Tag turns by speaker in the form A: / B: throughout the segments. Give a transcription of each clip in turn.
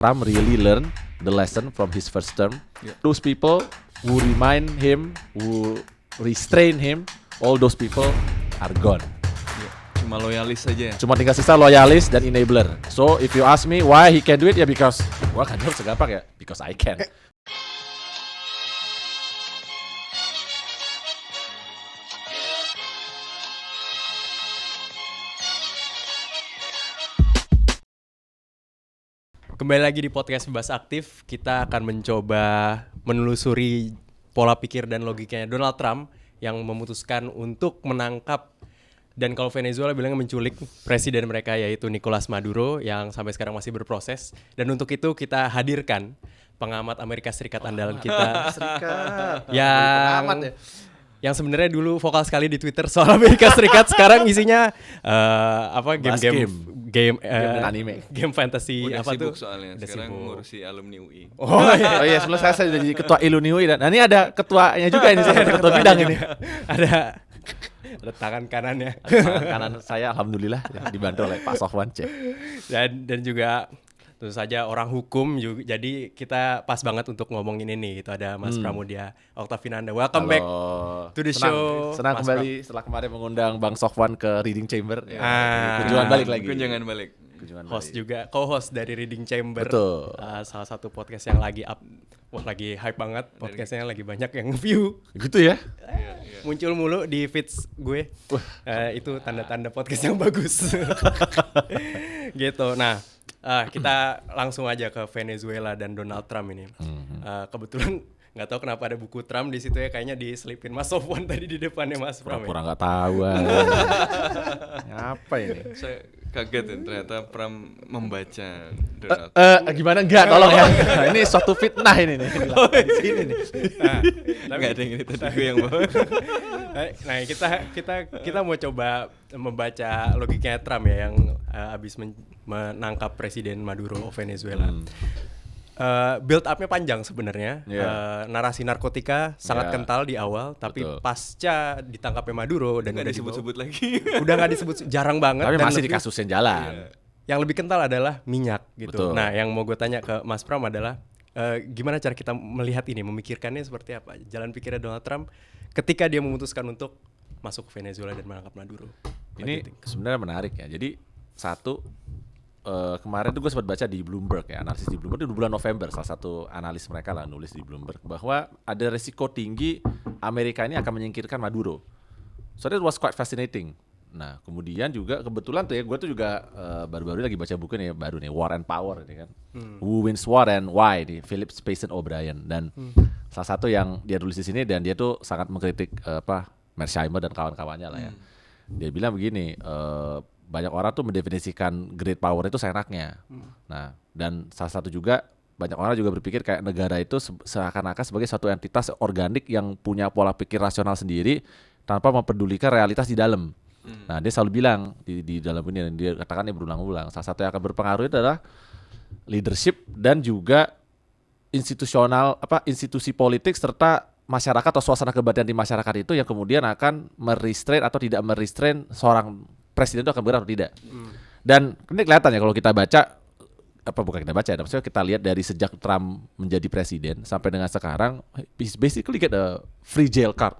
A: Trump really learned the lesson from his first term.
B: Yeah.
A: Those people who remind him, who restrain him, all those people are gone.
B: Cuma loyalis saja.
A: Cuma tinggal sisa loyalis dan enabler. So if you ask me why he can do it, ya because gua kan jawab segampang ya, because I can.
C: Kembali lagi di podcast Bebas Aktif, kita akan mencoba menelusuri pola pikir dan logikanya Donald Trump yang memutuskan untuk menangkap dan kalau Venezuela bilangnya menculik presiden mereka yaitu Nicolas Maduro yang sampai sekarang masih berproses. Dan untuk itu kita hadirkan pengamat Amerika Serikat andalan kita yang sebenarnya dulu vokal sekali di Twitter soal Amerika Serikat, sekarang isinya game
A: dan anime.
C: game fantasy
B: Udah
C: apa
B: sibuk
C: tuh?
B: soalnya.
C: Udah
B: Sekarang
C: sibuk.
B: ngurusi alumni UI.
C: Oh iya.
A: Oh iya, sebelum saya jadi ketua Iluni UI dan ini ada ketuanya juga ini, saya ketua bidang ini.
C: ada tangan kanannya
A: Tangan kanan saya alhamdulillah dibantu oleh Pak Sofwan C.
C: dan juga tentu saja orang hukum juga, jadi kita pas banget untuk ngomongin ini. Itu ada Mas Pramudia Oktavinanda. Welcome back to the show.
A: Senang
C: Mas
A: kembali setelah kemarin mengundang Bang Sofwan ke Reading Chamber.
C: Ah.
A: Kunjungan balik lagi.
B: Kunjungan balik.
C: Host juga, co-host dari Reading Chamber.
A: Betul.
C: Salah satu podcast yang lagi up, lagi hype banget. Podcastnya lagi banyak yang view.
A: Gitu ya.
C: Muncul mulu di feeds gue. Itu tanda-tanda podcast yang bagus. Gitu. Nah, kita langsung aja ke Venezuela dan Donald Trump ini. Kebetulan nggak tahu kenapa ada buku Trump di situ ya, kayaknya diselipin Mas Sofwan tadi di depannya Mas Pram.
A: Pura-pura nggak tahu. Apa ini?
B: Saya kaget ya, ternyata Pram membaca Donald.
A: Gimana enggak? Tolong ya. Ini suatu fitnah ini nih. Di sini nih.
B: Nggak ada yang ini tadi gue yang bawa.
C: Nah, kita mau coba membaca logikanya Trump ya yang habis menangkap Presiden Maduro Venezuela. Build up-nya panjang sebenarnya. Narasi narkotika sangat kental di awal, tapi
A: Betul.
C: pasca ditangkapnya Maduro dan
B: Nggak
C: udah
B: disebut-sebut lagi.
C: udah nggak disebut, jarang banget.
A: Tapi
C: dan
A: masih di
C: lebih-
A: kasus yang jalan.
C: Yang lebih kental adalah minyak gitu.
A: Betul.
C: Nah, yang mau gue tanya ke Mas Pram adalah gimana cara kita melihat ini, memikirkannya seperti apa? Jalan pikirnya Donald Trump ketika dia memutuskan untuk masuk ke Venezuela dan menangkap Maduro.
A: Ini sebenarnya menarik ya. Jadi satu, kemarin tuh gue sempat baca di Bloomberg ya, analisis di Bloomberg di bulan November, salah satu analis mereka lah nulis di Bloomberg bahwa ada resiko tinggi Amerika ini akan menyingkirkan Maduro. So that was quite fascinating. Nah kemudian juga kebetulan tuh ya, gue tuh juga baru-baru lagi baca buku nih, baru nih War and Power ini kan, Who Wins War and Why di Philip Spacen O'Brien, dan salah satu yang dia tulis di sini dan dia tuh sangat mengkritik Mearsheimer dan kawan-kawannya lah ya. Dia bilang begini, banyak orang tuh mendefinisikan great power itu seenaknya. Nah, dan salah satu juga banyak orang juga berpikir kayak negara itu seakan-akan sebagai suatu entitas organik yang punya pola pikir rasional sendiri tanpa mempedulikan realitas di dalam. Nah, dia selalu bilang di dalam ini, dan dia katakan ini berulang-ulang, salah satu yang akan berpengaruh itu adalah leadership dan juga institusi politik serta masyarakat atau suasana kebatinan di masyarakat itu yang kemudian akan merestrain atau tidak merestrain seorang presiden itu akan bergerak atau tidak. Dan ini kelihatan ya kalau kita baca, bukan kita baca ya, maksudnya kita lihat dari sejak Trump menjadi presiden sampai dengan sekarang, he's basically get a free jail card.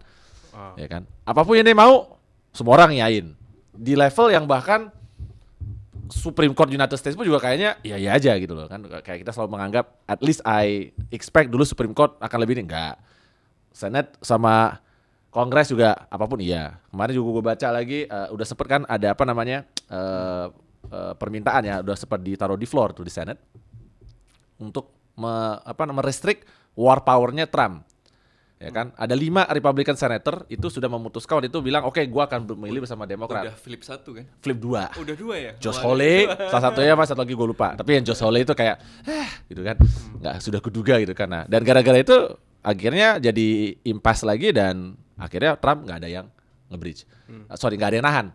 A: Ya kan? Apapun yang dia mau, semua orang yain. Di level yang bahkan Supreme Court United States pun juga kayaknya iya aja gitu loh kan. Kayak kita selalu menganggap, at least I expect dulu Supreme Court akan lebih ini, enggak. Senate sama Kongres juga apapun iya. Kemarin juga gue baca lagi, udah sempet kan ada permintaan ya, udah sempat ditaruh di floor tuh di Senate untuk merestrict war powernya Trump. Ya kan, ada 5 Republican senator itu sudah memutuskan waktu itu bilang oke, gue akan memilih bersama Demokrat.
B: Udah flip 1 kan?
A: Flip 2.
B: Udah 2 ya?
A: Josh Hawley, salah satunya mas, satu lagi gue lupa. Tapi yang Josh Hawley itu kayak, gitu kan, nggak sudah kuduga gitu kan. Nah, dan gara-gara itu akhirnya jadi impasse lagi dan akhirnya Trump nggak ada yang nge-breach. Nggak ada yang nahan.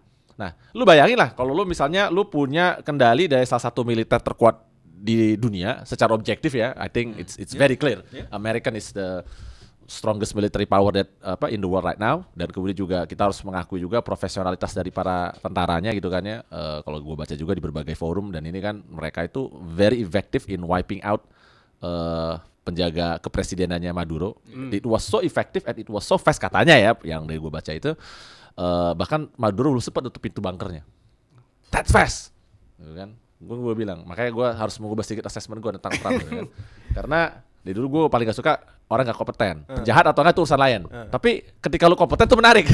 A: Nah, lu bayangin lah kalau lu misalnya lu punya kendali dari salah satu militer terkuat di dunia secara objektif ya, I think it's very clear. American is the strongest military power that in the world right now, dan kemudian juga kita harus mengakui juga profesionalitas dari para tentaranya gitu kan ya. Kalau gue baca juga di berbagai forum, dan ini kan mereka itu very effective in wiping out penjaga kepresidenannya Maduro. It was so effective and it was so fast katanya ya, yang dari gue baca itu bahkan Maduro belum sempat tutup pintu bunkernya. That's fast, gitu kan? Gue bilang, makanya gue harus mengubah sedikit assessment gue tentang Trump, gitu kan? Karena dari dulu gue paling gak suka orang gak kompeten, jahat atau enggak itu urusan lain. Tapi ketika lu kompeten tuh menarik.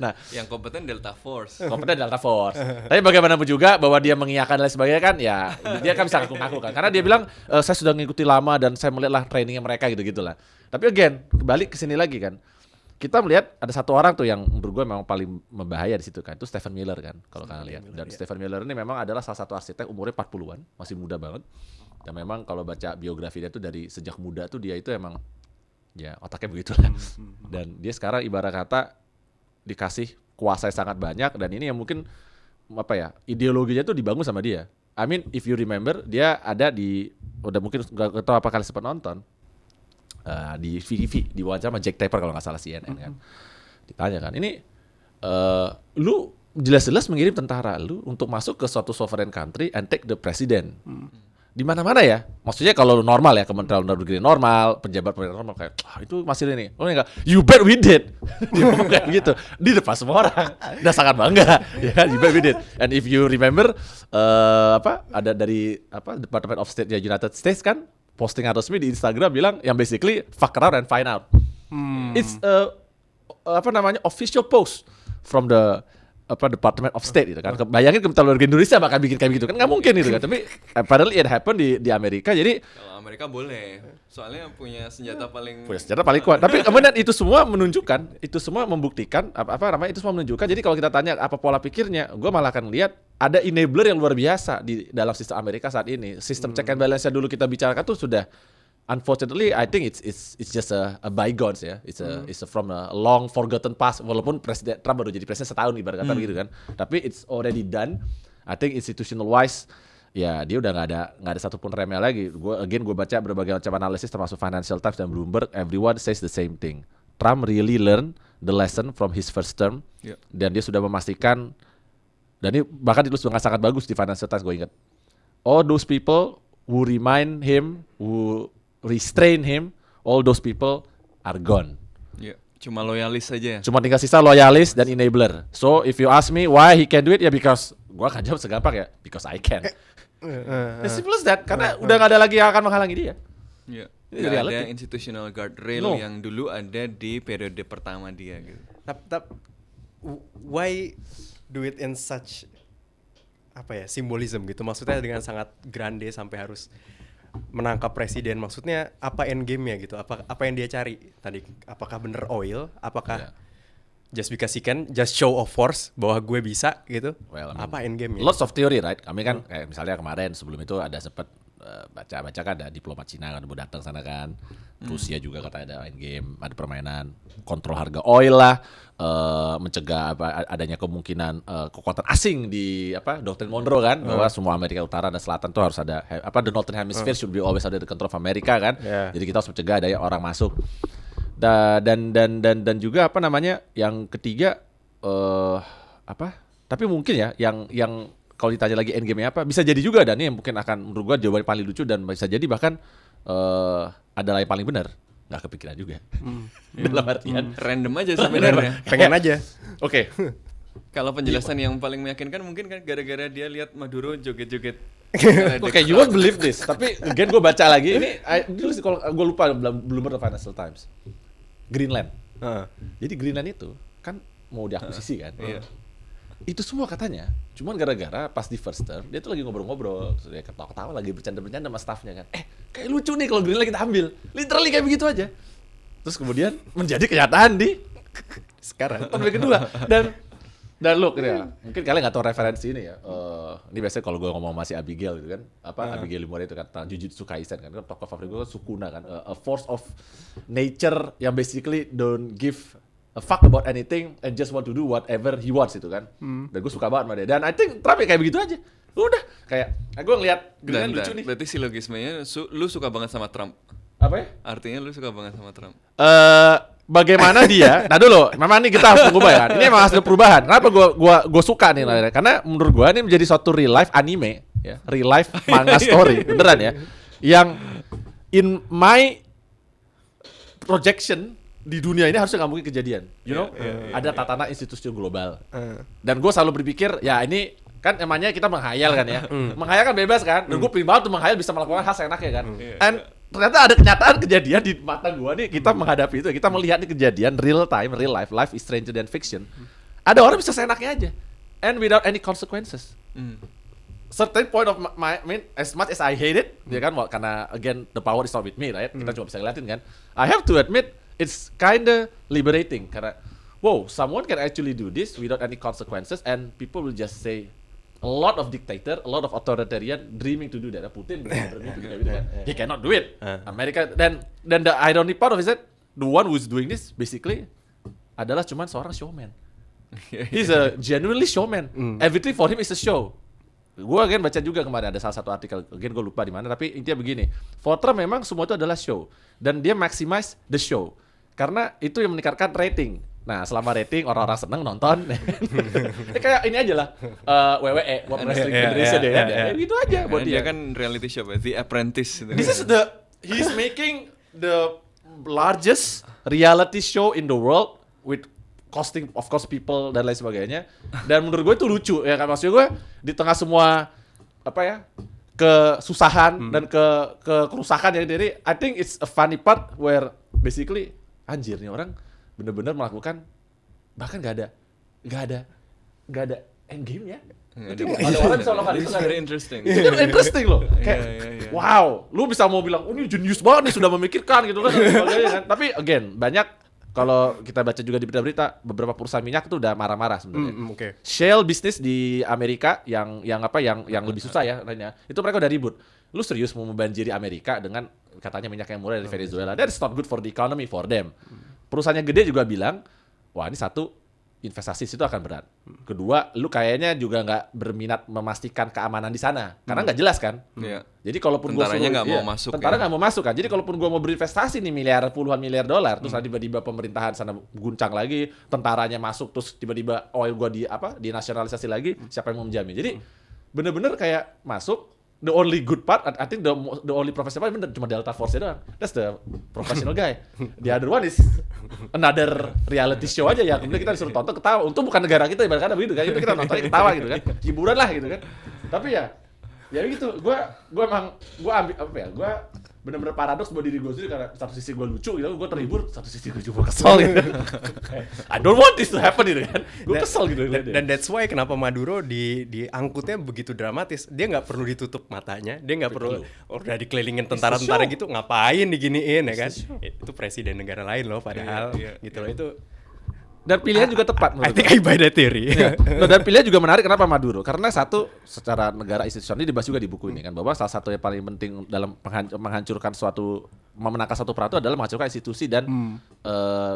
A: Nah,
B: Yang kompeten Delta Force.
A: kompeten Delta Force. Tapi bagaimanapun juga bahwa dia mengiyakan dan lain sebagainya kan, ya dia kan bisa ngaku-ngaku kan. Karena dia bilang saya sudah mengikuti lama dan saya melihatlah trainingnya mereka gitu-gitulah. Tapi again, kembali ke sini lagi kan. Kita melihat ada satu orang tuh yang menurut gue memang paling membahaya di situ kan. Itu Stephen Miller kan, kalau kalian lihat. Dan Stephen Miller ini memang adalah salah satu arsitek umurnya 40-an, masih muda banget. Dan memang kalau baca biografi dia tuh dari sejak muda tuh dia itu emang ya otaknya begitulah. Dan dia sekarang ibarat kata dikasih kuasa yang sangat banyak, dan ini yang mungkin ideologinya tuh dibangun sama dia. I mean if you remember, dia ada di, udah mungkin nggak tahu apa kalian sempat nonton di VTV, di wawancara sama Jack Tapper kalau nggak salah CNN kan. Ditanya kan, ini lu jelas-jelas mengirim tentara lu untuk masuk ke suatu sovereign country and take the president. Di mana-mana ya. Maksudnya kalau normal ya, Kementerian Luar Negeri normal, pejabat normal kayak itu masih ini. Oh enggak, you bet we did. Dia ngomong kayak gitu di depan semua orang. Udah sangat bangga, ya kan, you bet we did. And if you remember ada dari Department of State United States kan postingan resmi di Instagram bilang yang basically fuck around and find out. It's official post from the Department of State gitu kan. Bayangin Kementerian Luar Negeri Indonesia bakal bikin kayak gitu kan, nggak mungkin gitu kan. Tapi apparently it happen di Amerika. Jadi
B: Kalau Amerika boleh, soalnya punya senjata paling
A: kuat. Tapi kemudian itu semua menunjukkan, itu semua membuktikan itu semua menunjukkan. Jadi kalau kita tanya apa pola pikirnya, gue malah akan lihat ada enabler yang luar biasa di dalam sistem Amerika saat ini. Sistem check and balance-nya dulu kita bicarakan tuh sudah, unfortunately, I think it's just a bygones ya. It's a from a long forgotten past. Walaupun Presiden Trump baru jadi presiden setahun ibarat kata gitu kan. Tapi it's already done. I think institutional wise, ya dia udah nggak ada satupun remnya lagi. Gue baca berbagai macam analisis termasuk Financial Times dan Bloomberg. Everyone says the same thing. Trump really learned the lesson from his first term.
B: Yeah.
A: Dan dia sudah memastikan, dan ini bahkan ditulis dengan sangat bagus di Financial Times, gue ingat. All those people who remind him, who restrain him, all those people are gone.
B: ya, cuma loyalis saja.
A: Cuma tinggal sisa loyalis dan enabler. So if you ask me why he can do it, ya because gua akan jawab segampang ya, because I can. As simple as that. Karena udah gak ada lagi yang akan menghalangi dia.
B: Ya.
A: Ini
B: Nggak
A: reality.
B: ada institutional guardrail
A: No.
B: yang dulu ada di periode pertama dia gitu.
C: Why do it in such simbolism gitu? Maksudnya dengan sangat grande sampai harus menangkap presiden. Maksudnya apa end game-nya gitu? Apa yang dia cari tadi? Apakah bener oil? Apakah just because he can just show of force bahwa gue bisa gitu?
A: Well, I mean,
C: apa end game-nya?
A: lots of theory, right? Kami kan kayak misalnya kemarin sebelum itu ada sempat baca kan ada diplomat Cina kan mau datang sana kan. Rusia juga katanya ada end game, ada permainan kontrol harga oil lah, mencegah adanya kemungkinan kekuatan asing di doktrin Monroe kan, bahwa semua Amerika Utara dan Selatan tuh harus ada the Northern Hemisphere should be always under the control of America kan. Jadi kita harus mencegah adanya orang masuk. Dan juga yang ketiga tapi mungkin ya yang kalau ditanya lagi endgame-nya apa, bisa jadi juga, dan ini yang mungkin akan menurut gua jawaban paling lucu, dan bisa jadi bahkan adalah yang paling benar, nggak kepikiran juga. Dalam artian
B: Random aja sebenarnya.
C: Pengen aja.
A: Oke.
B: Kalau penjelasan yang paling meyakinkan mungkin kan gara-gara dia lihat Maduro joget-joget.
A: Oke, you won't believe this. Tapi again gue baca lagi ini dulu sih, kalau gue lupa Bloomberg atau Financial Times. Greenland. Jadi Greenland itu kan mau diakuisisi kan.
B: Iya.
A: Itu semua katanya cuman gara-gara pas di first term dia tuh lagi ngobrol-ngobrol, terus dia ketawa-ketawa lagi bercanda-bercanda sama staffnya kan. Kayak lucu nih kalau Greenland kita ambil. Literally kayak begitu aja. Terus kemudian menjadi kenyataan di
C: Sekarang.
A: tahun kedua. Dan look ya, mungkin kalian nggak tahu referensi ini ya. Ini biasanya kalau gue ngomong masih Abigail gitu kan, Abigail Limore itu kan Jujutsu Kaisen kan, tokoh favorit gue kan Sukuna kan, a force of nature yang basically don't give a fuck about anything and just want to do whatever he wants itu kan. Dan gue suka banget sama dia. Dan I think Trump ya kayak begitu aja. Udah kayak gue ngeliat Greenland lucu nih.
B: Berarti silogismenya lu suka banget sama Trump.
A: Apa ya?
B: Artinya lu suka banget sama Trump.
A: Bagaimana dia? Nah dulu, memang nih kita harus mengubah ya. Ini memang harus ada perubahan. Kenapa gua suka nih? Karena menurut gua ini menjadi suatu real life anime, ya, real life manga story, beneran ya. Yang in my projection di dunia ini harusnya nggak mungkin kejadian. You know, ada tatanan institusi global. Dan gue selalu berpikir, ya ini kan emangnya kita menghayal kan ya. Menghayal kan bebas kan. Dan gue pengen banget tuh menghayal bisa melakukan hal seenaknya kan. And ternyata ada kenyataan kejadian di mata gue nih, kita menghadapi itu, kita melihat nih kejadian real time, real life is stranger than fiction. Ada orang bisa seenaknya aja, and without any consequences. Certain point of I mean, as much as I hate it, ya kan, karena again the power is not with me, right? Kita cuma bisa ngeliatin kan. I have to admit it's kinda liberating karena, wow, someone can actually do this without any consequences, and people will just say. A lot of dictator, a lot of authoritarian dreaming to do that. Putin dreaming to do that, gitu kan. He cannot do it. Amerika dan the ironic part of it is that the one who's doing this basically adalah cuman seorang showman. He's a genuinely showman. Everything for him is a show. Gue kan baca juga kemarin ada salah satu artikel, gue lupa di mana, tapi intinya begini. For Trump memang semua itu adalah show dan dia maximize the show karena itu yang meningkatkan rating. Nah, selama rating orang-orang seneng nonton. Kayak ini aja lah. WWE, World Wrestling Federation deh ya. Gitu aja buat
B: dia kan reality show, The Apprentice.
A: This is he's making the largest reality show in the world with costing of course people dan lain sebagainya. Dan menurut gue itu lucu ya kan, maksud gue di tengah semua apa ya kesusahan dan kerusakan yang dari, I think it's a funny part where basically anjir nih orang benar-benar melakukan, bahkan gak ada end game-nya. Ada orang bisa melakukan itu.
B: Very interesting.
A: Itu kan interesting loh. Kayak wow, lu bisa mau bilang, oh ini jenius banget nih, sudah memikirkan gitu kan, dan sebagainya kan. Tapi again, banyak kalau kita baca juga di berita-berita, beberapa perusahaan minyak itu udah marah-marah sebenarnya. Shale bisnis di Amerika yang lebih susah ya lainnya. Itu mereka udah ribut. Lu serius mau membanjiri Amerika dengan katanya minyak yang murah dari Venezuela? That's not good for the economy for them. Perusahaan yang gede juga bilang, wah ini satu, investasi situ akan berat. Kedua, lu kayaknya juga nggak berminat memastikan keamanan di sana, karena nggak jelas kan. Jadi kalaupun
B: tentaranya nggak mau masuk,
A: tentara nggak mau masuk kan. Jadi kalaupun gua mau berinvestasi nih puluhan miliar dolar, terus tiba-tiba pemerintahan sana guncang lagi, tentaranya masuk, terus tiba-tiba oil gua dinasionalisasi lagi, siapa yang mau menjamin? Jadi bener-bener kayak masuk. The only good part, I think the only professional part cuma Delta Force doang. That's the professional guy. The other one is another reality show aja ya. Kemudian kita disuruh tonton ketawa. Untung bukan negara kita, ibaratnya begitu kan. Itu kita nontonnya ketawa gitu kan. Hiburan lah gitu kan. Tapi ya gitu. Gua ambil apa ya? Gua bener-bener paradoks buat diri gue sendiri karena satu sisi gue lucu gitu, gue terhibur, satu sisi gue juga kesel gitu. I don't want this to happen gitu kan. Gue kesel gitu.
C: Dan that's why kenapa Maduro diangkutnya begitu dramatis. Dia nggak perlu ditutup matanya, dia nggak perlu udah dikelilingin tentara-tentara gitu, ngapain diginiin ya kan? Itu presiden negara lain loh padahal gitu loh itu.
A: Dan pilihan juga tepat
C: I think I buy that theory.
A: Dan pilihan juga menarik, kenapa Maduro? Karena satu, secara negara institusional ini dibahas juga di buku ini kan, bahwa salah satu yang paling penting dalam menghancurkan memenangkan suatu peratu adalah menghancurkan institusi dan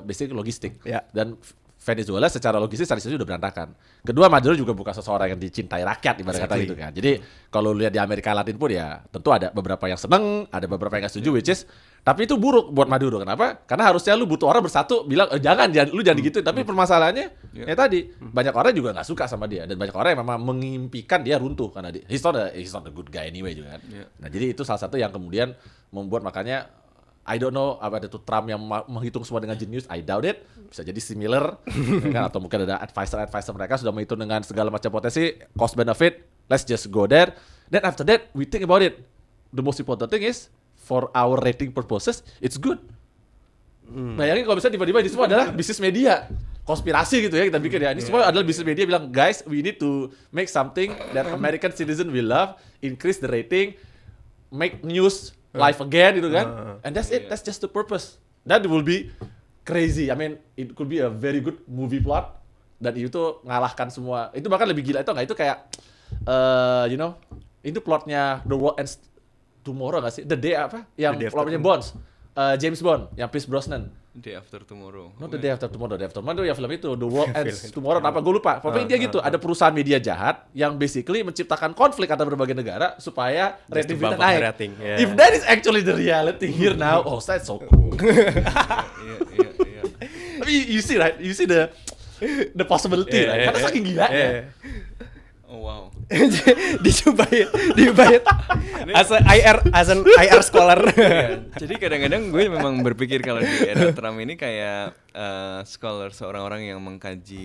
A: basic logistik. Dan Venezuela secara logistik saat itu udah berantakan. Kedua, Maduro juga bukan seseorang yang dicintai rakyat ibarat kata gitu kan. Jadi kalau lihat di Amerika Latin pun ya tentu ada beberapa yang seneng, ada beberapa yang nggak setuju, which is tapi itu buruk buat Maduro. Kenapa? Karena harusnya lu butuh orang bersatu bilang jangan digituin. Tapi permasalahannya tadi banyak orang juga nggak suka sama dia dan banyak orang yang memang mengimpikan dia runtuh karena he's not a good guy anyway juga kan. Nah jadi itu salah satu yang kemudian membuat makanya I don't know apa itu Trump yang menghitung semua dengan jenius. I doubt it. Bisa jadi similar ya kan? Atau mungkin ada advisor mereka sudah menghitung dengan segala macam potensi cost benefit. Let's just go there. Then after that we think about it. The most important thing is for our rating purposes it's good. Bayangin kalau misalnya tiba-tiba ini semua adalah bisnis media konspirasi gitu ya kita bikin ya. Ini semua adalah bisnis media bilang guys we need to make something that American citizen will love, increase the rating, make news live again gitu kan. And that's it. That's just the purpose. That will be crazy. I mean, it could be a very good movie plot. Dan itu ngalahkan semua. Itu bahkan lebih gila itu nggak? Itu kayak, itu plotnya The World Ends Tomorrow nggak sih? The Day apa? Yang plotnya Bonds. James Bond, yang Pierce Brosnan.
B: Day After Tomorrow.
A: Not the day after tomorrow, ya film itu The World Ends Tomorrow apa gue lupa. Pokoknya dia gitu, ada perusahaan media jahat yang basically menciptakan konflik antara berbagai negara supaya rating
C: bump
A: kita
C: up
A: naik.
C: rating, yeah.
A: If that is actually the reality here now, oh that's so cool.
B: Iya.
A: I mean, you see right, you see the possibility right, karena saking gila ya.
B: Oh wow.
C: dicobain as an IR scholar.
B: Jadi kadang-kadang gue memang berpikir kalau di era Trump ini kayak scholars, orang-orang yang mengkaji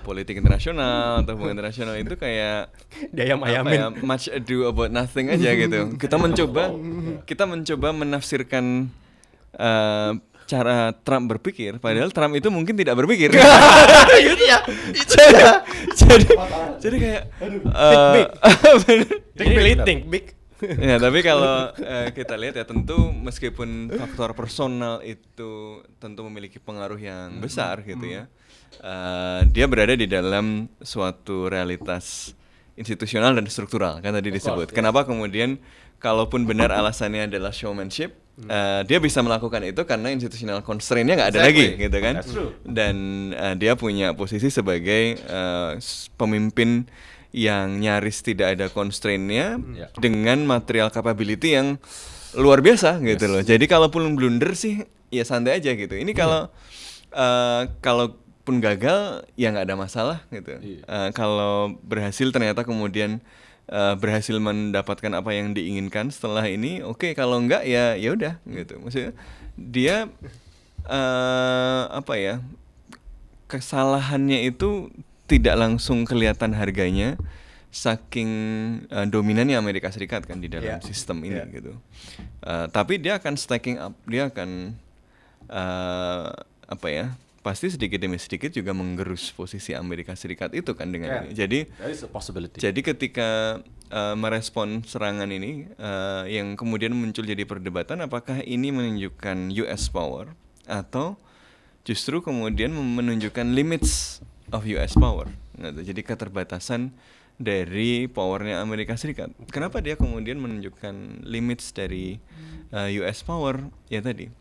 B: politik internasional atau hubungan internasional itu kayak
C: Diayam-ayamin.
B: much ado about nothing aja gitu. Kita mencoba menafsirkan cara Trump berpikir, padahal Trump itu mungkin tidak berpikir.
A: Iya,
B: jadi kayak
C: Think big.
B: ya, tapi kalau kita lihat ya, tentu meskipun faktor personal itu tentu memiliki pengaruh yang besar gitu ya, dia berada di dalam suatu realitas institusional dan struktural kan tadi disebut. Kenapa kemudian kalaupun benar alasannya adalah showmanship, dia bisa melakukan itu karena institutional constraint-nya nggak ada lagi gitu kan. Dan dia punya posisi sebagai pemimpin yang nyaris tidak ada constraint-nya dengan material capability yang luar biasa gitu loh. Jadi kalaupun blunder sih ya santai aja gitu. Ini kalaupun gagal ya nggak ada masalah gitu. Kalau berhasil ternyata kemudian berhasil mendapatkan apa yang diinginkan setelah ini, oke. Kalau enggak ya udah gitu. Maksudnya dia kesalahannya itu tidak langsung kelihatan harganya saking dominannya Amerika Serikat kan di dalam sistem ini gitu. Tapi dia akan stacking up, dia akan pasti sedikit demi sedikit juga menggerus posisi Amerika Serikat itu kan dengan ini. Jadi ketika merespon serangan ini yang kemudian muncul jadi perdebatan, apakah ini menunjukkan US power atau justru kemudian menunjukkan limits of US power. Jadi keterbatasan dari powernya Amerika Serikat. Kenapa dia kemudian menunjukkan limits dari US power? Ya tadi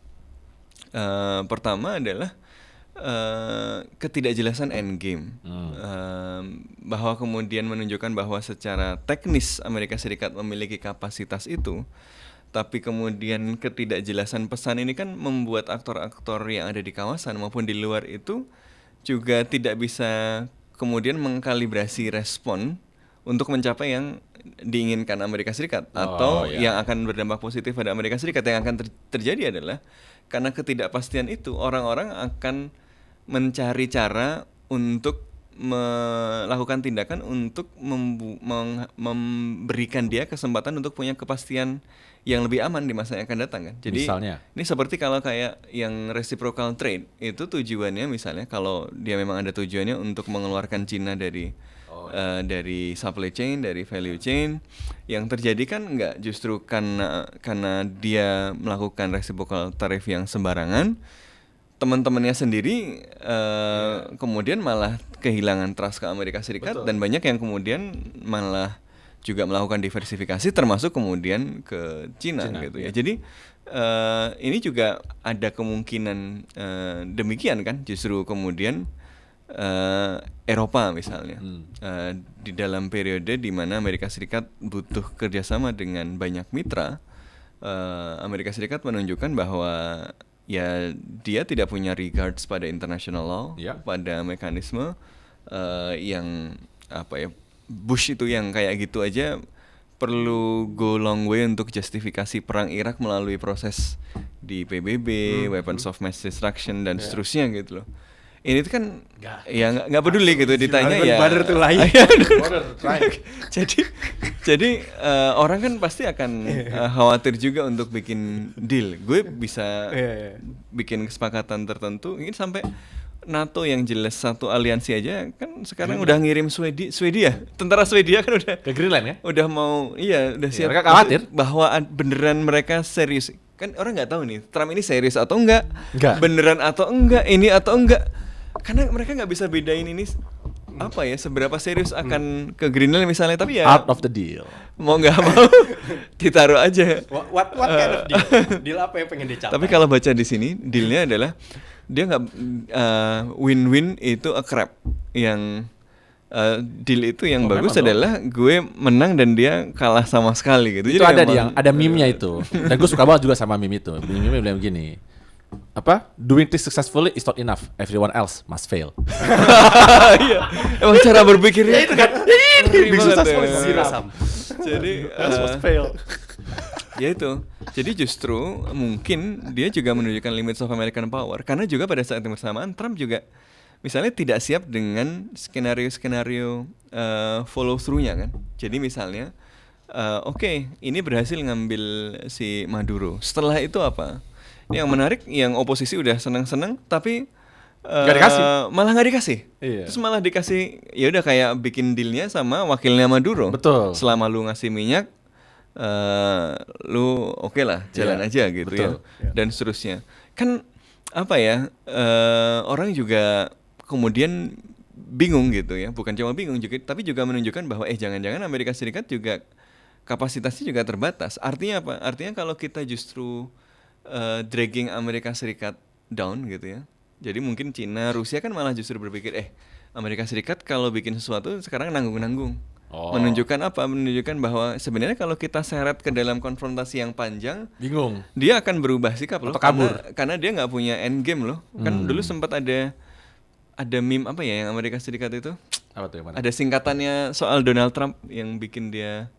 B: pertama adalah ketidakjelasan endgame, bahwa kemudian menunjukkan bahwa secara teknis Amerika Serikat memiliki kapasitas itu, tapi kemudian ketidakjelasan pesan ini kan membuat aktor-aktor yang ada di kawasan maupun di luar itu juga tidak bisa kemudian mengkalibrasi respon untuk mencapai yang diinginkan Amerika Serikat atau yang akan berdampak positif pada Amerika Serikat. Yang akan terjadi adalah karena ketidakpastian itu, orang-orang akan mencari cara untuk melakukan tindakan untuk memberikan dia kesempatan untuk punya kepastian yang lebih aman di masa yang akan datang kan. Jadi misalnya, ini seperti kalau kayak yang reciprocal trade itu tujuannya, misalnya kalau dia memang ada tujuannya untuk mengeluarkan Cina dari supply chain, dari value chain, yang terjadi kan nggak justru karena dia melakukan reciprocal tariff yang sembarangan, teman-temannya sendiri kemudian malah kehilangan trust ke Amerika Serikat. Betul. Dan banyak yang kemudian malah juga melakukan diversifikasi termasuk kemudian ke Cina gitu ya. Jadi ini juga ada kemungkinan demikian kan, justru kemudian Eropa misalnya di dalam periode di mana Amerika Serikat butuh kerjasama dengan banyak mitra, Amerika Serikat menunjukkan bahwa ya dia tidak punya regards pada international law, pada mekanisme yang Bush itu yang kayak gitu aja perlu go long way untuk justifikasi perang Irak melalui proses di PBB, weapons of mass destruction dan seterusnya gitu loh. Ini tuh kan nggak peduli gitu, ditanya ya. Jadi orang kan pasti akan khawatir juga untuk bikin deal. Gue bisa bikin kesepakatan tertentu. Ini sampai NATO yang jelas satu aliansi aja kan sekarang udah ngirim Swedia, tentara Swedia kan udah
A: ke Greenland ya,
B: udah mau udah siap.
A: Mereka khawatir
B: bahwa beneran mereka serius. Kan orang nggak tahu nih Trump ini serius atau enggak, beneran atau enggak, ini atau enggak. Karena mereka nggak bisa bedain ini apa ya, seberapa serius akan ke Greenland misalnya, tapi ya
A: Out of the deal.
B: mau nggak mau ditaruh aja.
C: What kind of deal? Deal apa yang pengen dicapai?
B: Tapi kalau baca di sini, dealnya adalah dia nggak win-win itu a crap. Yang deal itu yang bagus adalah gue menang dan dia kalah sama sekali gitu.
A: Itu
B: Jadi
A: ada
B: memang-
A: ada meme-nya itu. Dan gue suka banget juga sama meme itu. Meme-nya bilang begini. Apa? Doing this successfully is not enough. Everyone else must fail.
B: Iya. Emang cara berpikirnya itu kan.
A: Being successful is
C: Zero
A: zero.
C: sum.
B: Jadi
A: Must fail.
B: ya itu. Jadi justru mungkin dia juga menunjukkan limits of American power, karena juga pada saat yang bersamaan Trump juga misalnya tidak siap dengan skenario-skenario follow through-nya kan. Jadi misalnya oke, ini berhasil ngambil si Maduro. Setelah itu apa? Yang menarik, yang oposisi udah senang-senang tapi
A: Nggak dikasih.
B: malah nggak dikasih.
A: Iya.
B: Terus malah dikasih, ya udah kayak bikin dealnya sama wakilnya Maduro.
A: Betul.
B: Selama lu ngasih minyak, lu oke lah, jalan
A: Iya,
B: aja gitu
A: betul.
B: ya, dan seterusnya. Kan apa ya, orang juga kemudian bingung gitu ya, bukan cuma bingung juga, tapi juga menunjukkan bahwa jangan-jangan Amerika Serikat juga kapasitasnya juga terbatas. Artinya apa? Artinya kalau kita justru dragging Amerika Serikat down gitu ya. Jadi mungkin Cina, Rusia kan malah justru berpikir Amerika Serikat kalau bikin sesuatu sekarang nanggung-nanggung.
A: Oh.
B: Menunjukkan apa? Menunjukkan bahwa sebenarnya kalau kita seret ke dalam konfrontasi yang panjang,
A: Bingung.
B: dia akan berubah sikap loh.
A: Atau kabur.
B: Karena dia nggak punya end game loh. Kan dulu sempat ada meme apa ya yang Amerika Serikat itu?
A: Apa tuh yang mana?
B: Ada singkatannya soal Donald Trump yang bikin dia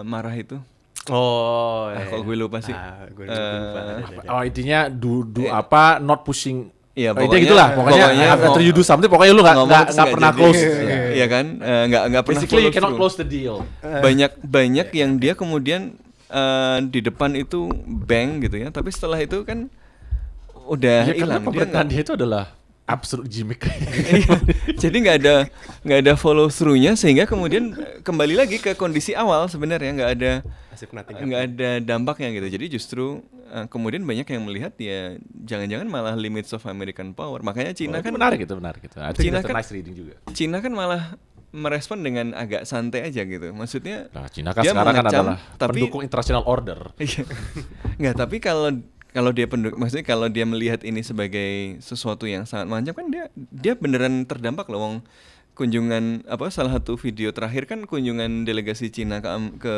B: marah itu.
C: Oh,
B: Kok gue lupa sih.
C: Gue lupa.
A: Oh, intinya apa not pushing.
B: Iya,
A: Intinya gitulah. Pokoknya after you do something, pokoknya lu nggak pernah
B: jadi.
A: close.
B: Iya kan? Nggak pernah
A: Basically you
B: follow
A: cannot
B: through.
A: close the deal.
B: Banyak yang dia kemudian di depan itu bang gitu ya, tapi setelah itu kan udah
A: Ya karena
B: hilang. Dia
A: pemerintahan dia itu adalah absolute gimmick.
B: Iya. Jadi nggak ada follow through-nya, sehingga kemudian kembali lagi ke kondisi awal sebenarnya, nggak ada dampaknya gitu. Jadi justru kemudian banyak yang melihat ya jangan-jangan malah limits of American power. Makanya Cina
A: Itu
B: kan
A: menarik itu.
B: Cina
A: That's a
B: kan-
A: nice reading juga.
B: Cina kan malah merespon dengan agak santai aja gitu. Maksudnya
A: Nah, Cina kan
B: dia
A: sekarang kan
B: mengecam,
A: adalah
B: tapi
A: pendukung international order.
B: Iya. Nggak, tapi kalau dia maksudnya kalau dia melihat ini sebagai sesuatu yang sangat mengancam, kan dia beneran terdampak loh. Wong kunjungan salah satu video terakhir kan kunjungan delegasi Cina ke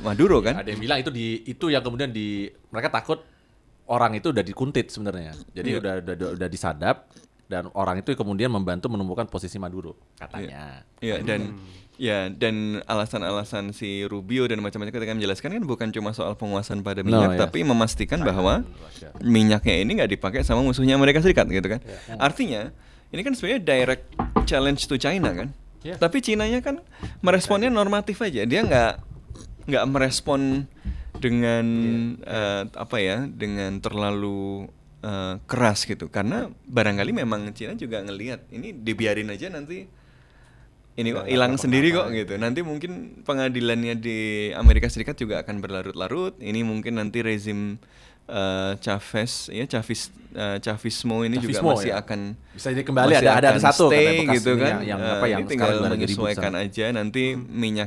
B: Maduro kan.
A: Ada yang bilang itu yang kemudian mereka takut orang itu udah dikuntit sebenarnya. Jadi
B: Iya.
A: udah disadap dan orang itu kemudian membantu menumbuhkan posisi Maduro katanya.
B: Iya, dan alasan-alasan si Rubio dan macam-macam ketika menjelaskan kan bukan cuma soal penguasaan pada minyak, tapi memastikan bahwa minyaknya ini nggak dipakai sama musuhnya Amerika Serikat gitu kan. Artinya ini kan sebenarnya direct challenge to China kan. Tapi Cinanya kan meresponnya normatif aja. Dia nggak merespon dengan dengan terlalu keras gitu, karena barangkali memang Cina juga ngelihat ini dibiarin aja nanti ini kok hilang sendiri kok gitu. Nanti mungkin pengadilannya di Amerika Serikat juga akan berlarut-larut. Ini mungkin nanti rezim Chavismo ini juga masih akan
A: bisa jadi kembali ada satu
B: stay gitu kan.
A: yang
B: ini tinggal
A: sekarang lagi ribut
B: menyesuaikan
A: sana.
B: aja. Nanti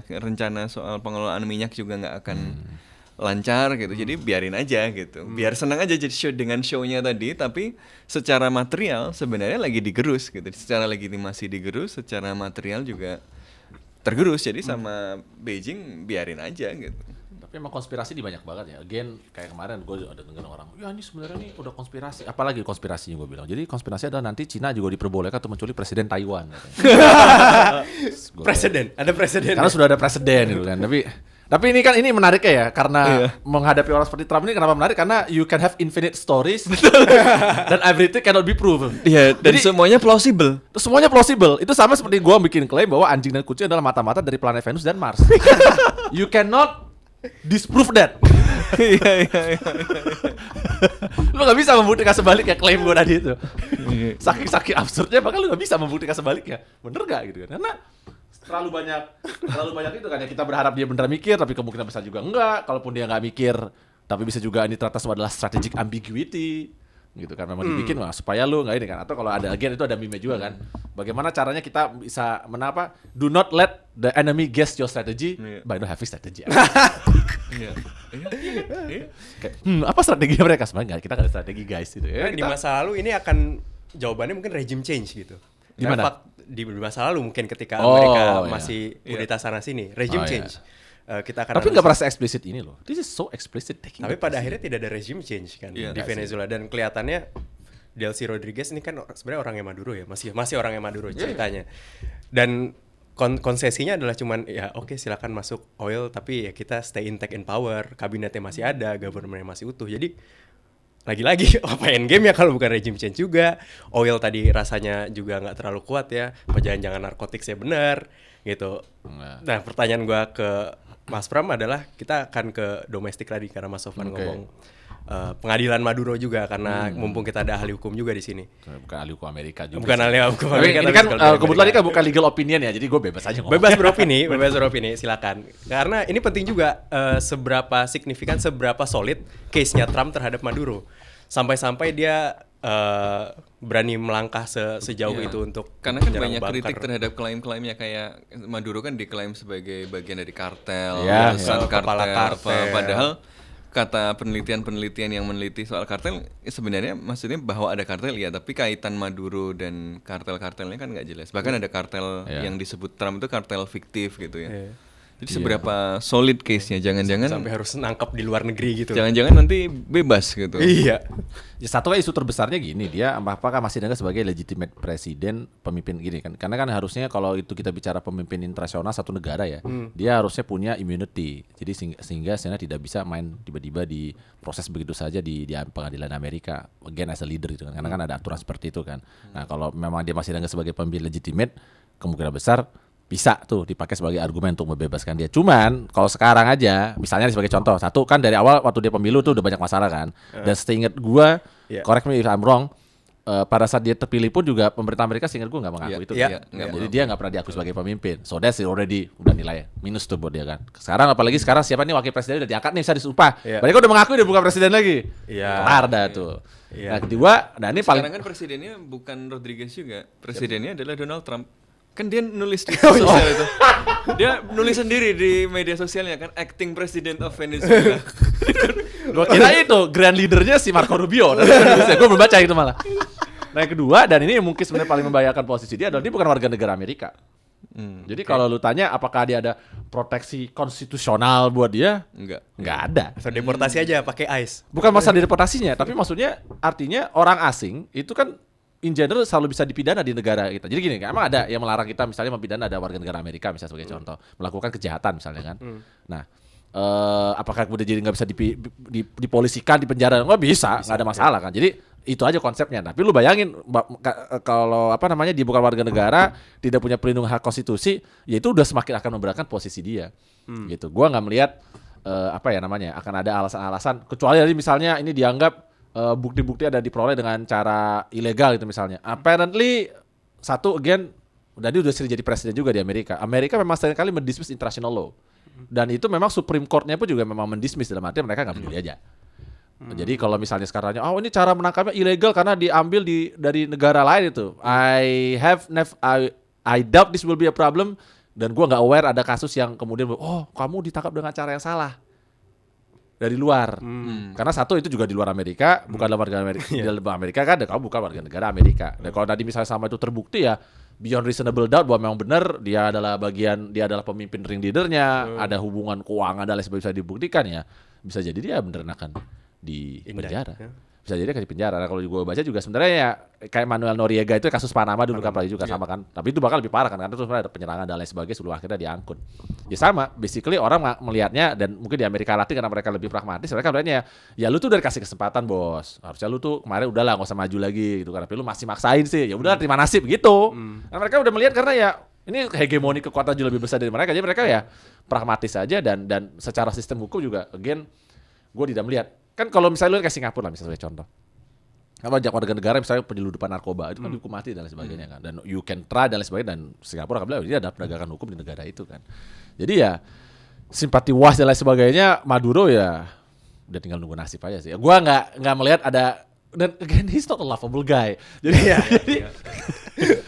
B: rencana soal pengelolaan minyak juga nggak akan lancar gitu. Jadi biarin aja gitu. Biar senang aja jadi dengan show-nya tadi, tapi secara material sebenarnya lagi digerus gitu. Secara legitimasi digerus, secara material juga tergerus. Jadi sama Beijing biarin aja gitu.
A: Tapi emang konspirasi di banyak banget ya. Again, kayak kemarin gue ada dengar orang, ya ini sebenarnya nih udah konspirasi. Apalagi konspirasinya gue bilang. Jadi konspirasi adalah nanti Cina juga diperbolehkan untuk menculik presiden Taiwan.
C: Presiden, ada presiden.
A: Karena sudah ada presiden gitu kan. Tapi ini menariknya ya, karena menghadapi orang seperti Trump ini kenapa menarik? Karena you can have infinite stories dan everything cannot be proven.
B: Iya, dan
A: Jadi,
B: semuanya plausible.
A: semuanya plausible. Itu sama seperti gue bikin klaim bahwa anjing dan kucing adalah mata-mata dari planet Venus dan Mars. You cannot disprove that.
B: Iya.
A: Lu gak bisa membuktikan sebaliknya klaim gue tadi itu. Saking absurdnya bahkan lu gak bisa membuktikan sebaliknya. Bener gak gitu kan? Karena terlalu banyak itu kan ya, kita berharap dia beneran mikir tapi kemungkinan besar juga enggak. Kalaupun dia nggak mikir tapi bisa juga ini ternyata semua adalah strategic ambiguity. gitu kan, memang dibikin supaya lu nggak ini kan, atau kalau ada itu ada meme juga kan, bagaimana caranya kita bisa do not let the enemy guess your strategy by not having strategy. Kayak, apa strategi mereka sebenarnya? Kita nggak ada strategi guys gitu ya.
C: Di masa lalu ini akan jawabannya mungkin regime change gitu.
A: Di mana?
C: Di masa lalu mungkin ketika Amerika masih kudeta sana sini, regime change. Kita akan
A: tapi nggak merasa eksplisit ini loh. This is so explicit.
C: Tapi pada akhirnya tidak ada regime change kan di Venezuela, dan kelihatannya Delcy Rodriguez ini kan sebenarnya orangnya Maduro ya, masih orangnya Maduro ceritanya. Dan konsesinya adalah cuman ya oke, silakan masuk oil, tapi ya kita stay intact in power, kabinetnya masih ada, governmentnya masih utuh. Jadi lagi-lagi apa endgame ya kalau bukan regime change juga. Oil tadi rasanya juga nggak terlalu kuat ya, apa jangan narkotiknya benar gitu. Nah pertanyaan gua ke Mas Pram adalah, kita akan ke domestik tadi karena Mas Sofwan ngomong pengadilan Maduro juga, karena mumpung kita ada ahli hukum juga di sini.
A: Bukan ahli hukum Amerika juga.
C: Bukan ahli hukum Amerika.
A: Ini kan kebetulan ini kan bukan legal opinion ya, jadi gue bebas aja ngomong.
C: Bebas beropini, silakan. Karena ini penting juga, seberapa signifikan, seberapa solid case-nya Trump terhadap Maduro. Sampai-sampai dia berani melangkah sejauh itu untuk
B: karena kan banyak kritik terhadap klaim-klaimnya, kayak Maduro kan diklaim sebagai bagian dari kartel,
C: kepala kartel.
B: Padahal kata penelitian yang meneliti soal kartel sebenarnya maksudnya bahwa ada kartel ya, tapi kaitan Maduro dan kartel-kartelnya kan nggak jelas. Bahkan ada kartel yang disebut Trump itu kartel fiktif gitu ya. Jadi seberapa solid case-nya, jangan-jangan
C: sampai harus nangkap di luar negeri gitu.
B: Jangan-jangan nanti bebas gitu.
C: Iya.
A: Ya, satu isu terbesarnya gini, dia apakah masih dianggap sebagai legitimate presiden, pemimpin gini kan? Karena kan harusnya kalau itu kita bicara pemimpin internasional satu negara ya, dia harusnya punya immunity. Jadi sehingga tidak bisa main tiba-tiba di proses begitu saja di pengadilan Amerika, again as a leader gitu kan. Karena kan ada aturan seperti itu kan. Nah, kalau memang dia masih dianggap sebagai pemimpin legitimate, kemungkinan besar bisa tuh dipakai sebagai argumen untuk membebaskan dia. Cuman kalau sekarang aja, misalnya sebagai contoh, satu kan dari awal waktu dia pemilu tuh udah banyak masalah kan. Dan seingat gua, correct me if I'm wrong, pada saat dia terpilih pun juga pemerintah Amerika seingat gua nggak mengaku itu. Jadi dia nggak pernah diakui sebagai pemimpin. So that's already udah nilai minus tuh buat dia kan. Sekarang apalagi sekarang siapa nih wakil presiden udah diangkat nih, bisa disumpah. Mereka udah mengakui dia bukan presiden lagi. Kelar dah tuh. Nah kedua, ini paling
B: sekarang kan presidennya bukan Rodriguez juga. Presidennya adalah Donald Trump. Kan dia nulis di sosial itu. Dia nulis sendiri di media sosialnya kan, acting president of Venezuela.
A: Gue kira itu grand leadernya si Marco Rubio. Gue belum baca itu malah. Nah yang kedua, dan ini mungkin sebenarnya paling membahayakan posisi dia adalah dia bukan warga negara Amerika. Jadi kalau lu tanya apakah dia ada proteksi konstitusional buat dia? Enggak ada.
C: So, deportasi aja pakai ICE.
A: Bukan masalah deportasinya, tapi maksudnya artinya orang asing itu kan in general selalu bisa dipidana di negara kita. Jadi gini, emang ada yang melarang kita misalnya mempidana ada warga negara Amerika misalnya sebagai contoh, melakukan kejahatan misalnya kan. Nah, apakah kemudian jadi nggak bisa dipolisikan, dipenjara? Nggak bisa, nggak ada masalah kan. Jadi itu aja konsepnya. Tapi lu bayangin kalau dia bukan warga negara, tidak punya pelindung hak konstitusi, ya itu udah semakin akan memberatkan posisi dia. Gitu. Gua nggak melihat akan ada alasan-alasan kecuali misalnya ini dianggap bukti-bukti ada diperoleh dengan cara ilegal gitu misalnya. Apparently dia udah sering jadi presiden juga di Amerika. Amerika memang seringkali mendismiss international law. Dan itu memang Supreme Court-nya pun juga memang mendismiss, dalam arti mereka nggak peduli aja. Jadi kalau misalnya sekarang ini cara menangkapnya ilegal karena diambil dari negara lain itu. I doubt this will be a problem, dan gua nggak aware ada kasus yang kemudian kamu ditangkap dengan cara yang salah dari luar. Karena satu itu juga di luar Amerika, bukan warga Amerika. Di dalam Amerika kan kamu bukan warga negara Amerika. Dan kalau tadi misalnya sama itu terbukti ya beyond reasonable doubt bahwa memang benar dia adalah pemimpin ring leadernya, ada hubungan keuangan dan lain sebagainya bisa dibuktikan ya. Bisa jadi dia beneran akan di penjara. Bisa jadi akan di penjara. Nah, kalau gue baca juga sebenarnya ya kayak Manuel Noriega itu kasus Panama dulu kan juga sama kan. Tapi itu bakal lebih parah kan, karena itu sebenarnya ada penyerangan dan lain sebagainya sebelum akhirnya diangkut. Ya sama, basically orang melihatnya, dan mungkin di Amerika Latin karena mereka lebih pragmatis, mereka melihatnya ya lu tuh udah kasih kesempatan bos. Harusnya lu tuh kemarin udahlah nggak usah maju lagi gitu kan. Tapi lu masih maksain sih. Ya udah terima nasib gitu. Nah, mereka udah melihat karena ya ini hegemoni kekuatan jauh lebih besar dari mereka. Jadi mereka ya pragmatis aja dan secara sistem hukum juga again gue tidak melihat. Kan kalau misalnya lu kayak Singapura lah misalnya contoh. Apa warga negara misalnya penyeludupan narkoba itu kan dihukum mati dan lain sebagainya kan. Dan you can try dan lain sebagainya, dan Singapura kan bilang dia ada penegakan hukum di negara itu kan. Jadi ya simpati was dan lain sebagainya, Maduro ya udah tinggal nunggu nasib aja sih. Gua nggak melihat ada dan again he's not a lovable guy. Jadi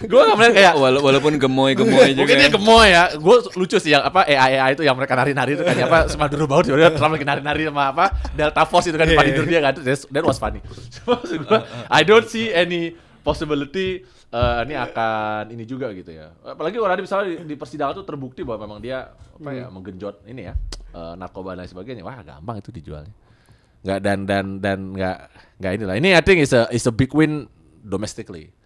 A: gue nggak melihat kayak
B: walaupun gemoy juga.
A: Mungkin dia gemoy ya. Gue lucu sih yang apa AI itu yang mereka nari-nari itu kan ya, apa Maduro baut dia Trump lagi nari-nari sama apa Delta Force itu kan di tempat tidur dia kan. That was funny. Maksud gue, I don't see any possibility ini akan ini juga gitu ya. Apalagi orang misalnya di persidangan tuh terbukti bahwa memang dia apa ya menggenjot ini ya narkoba dan sebagainya. Wah, gampang itu dijualnya. Nggak dan nggak inilah. Ini I think is a big win domestically.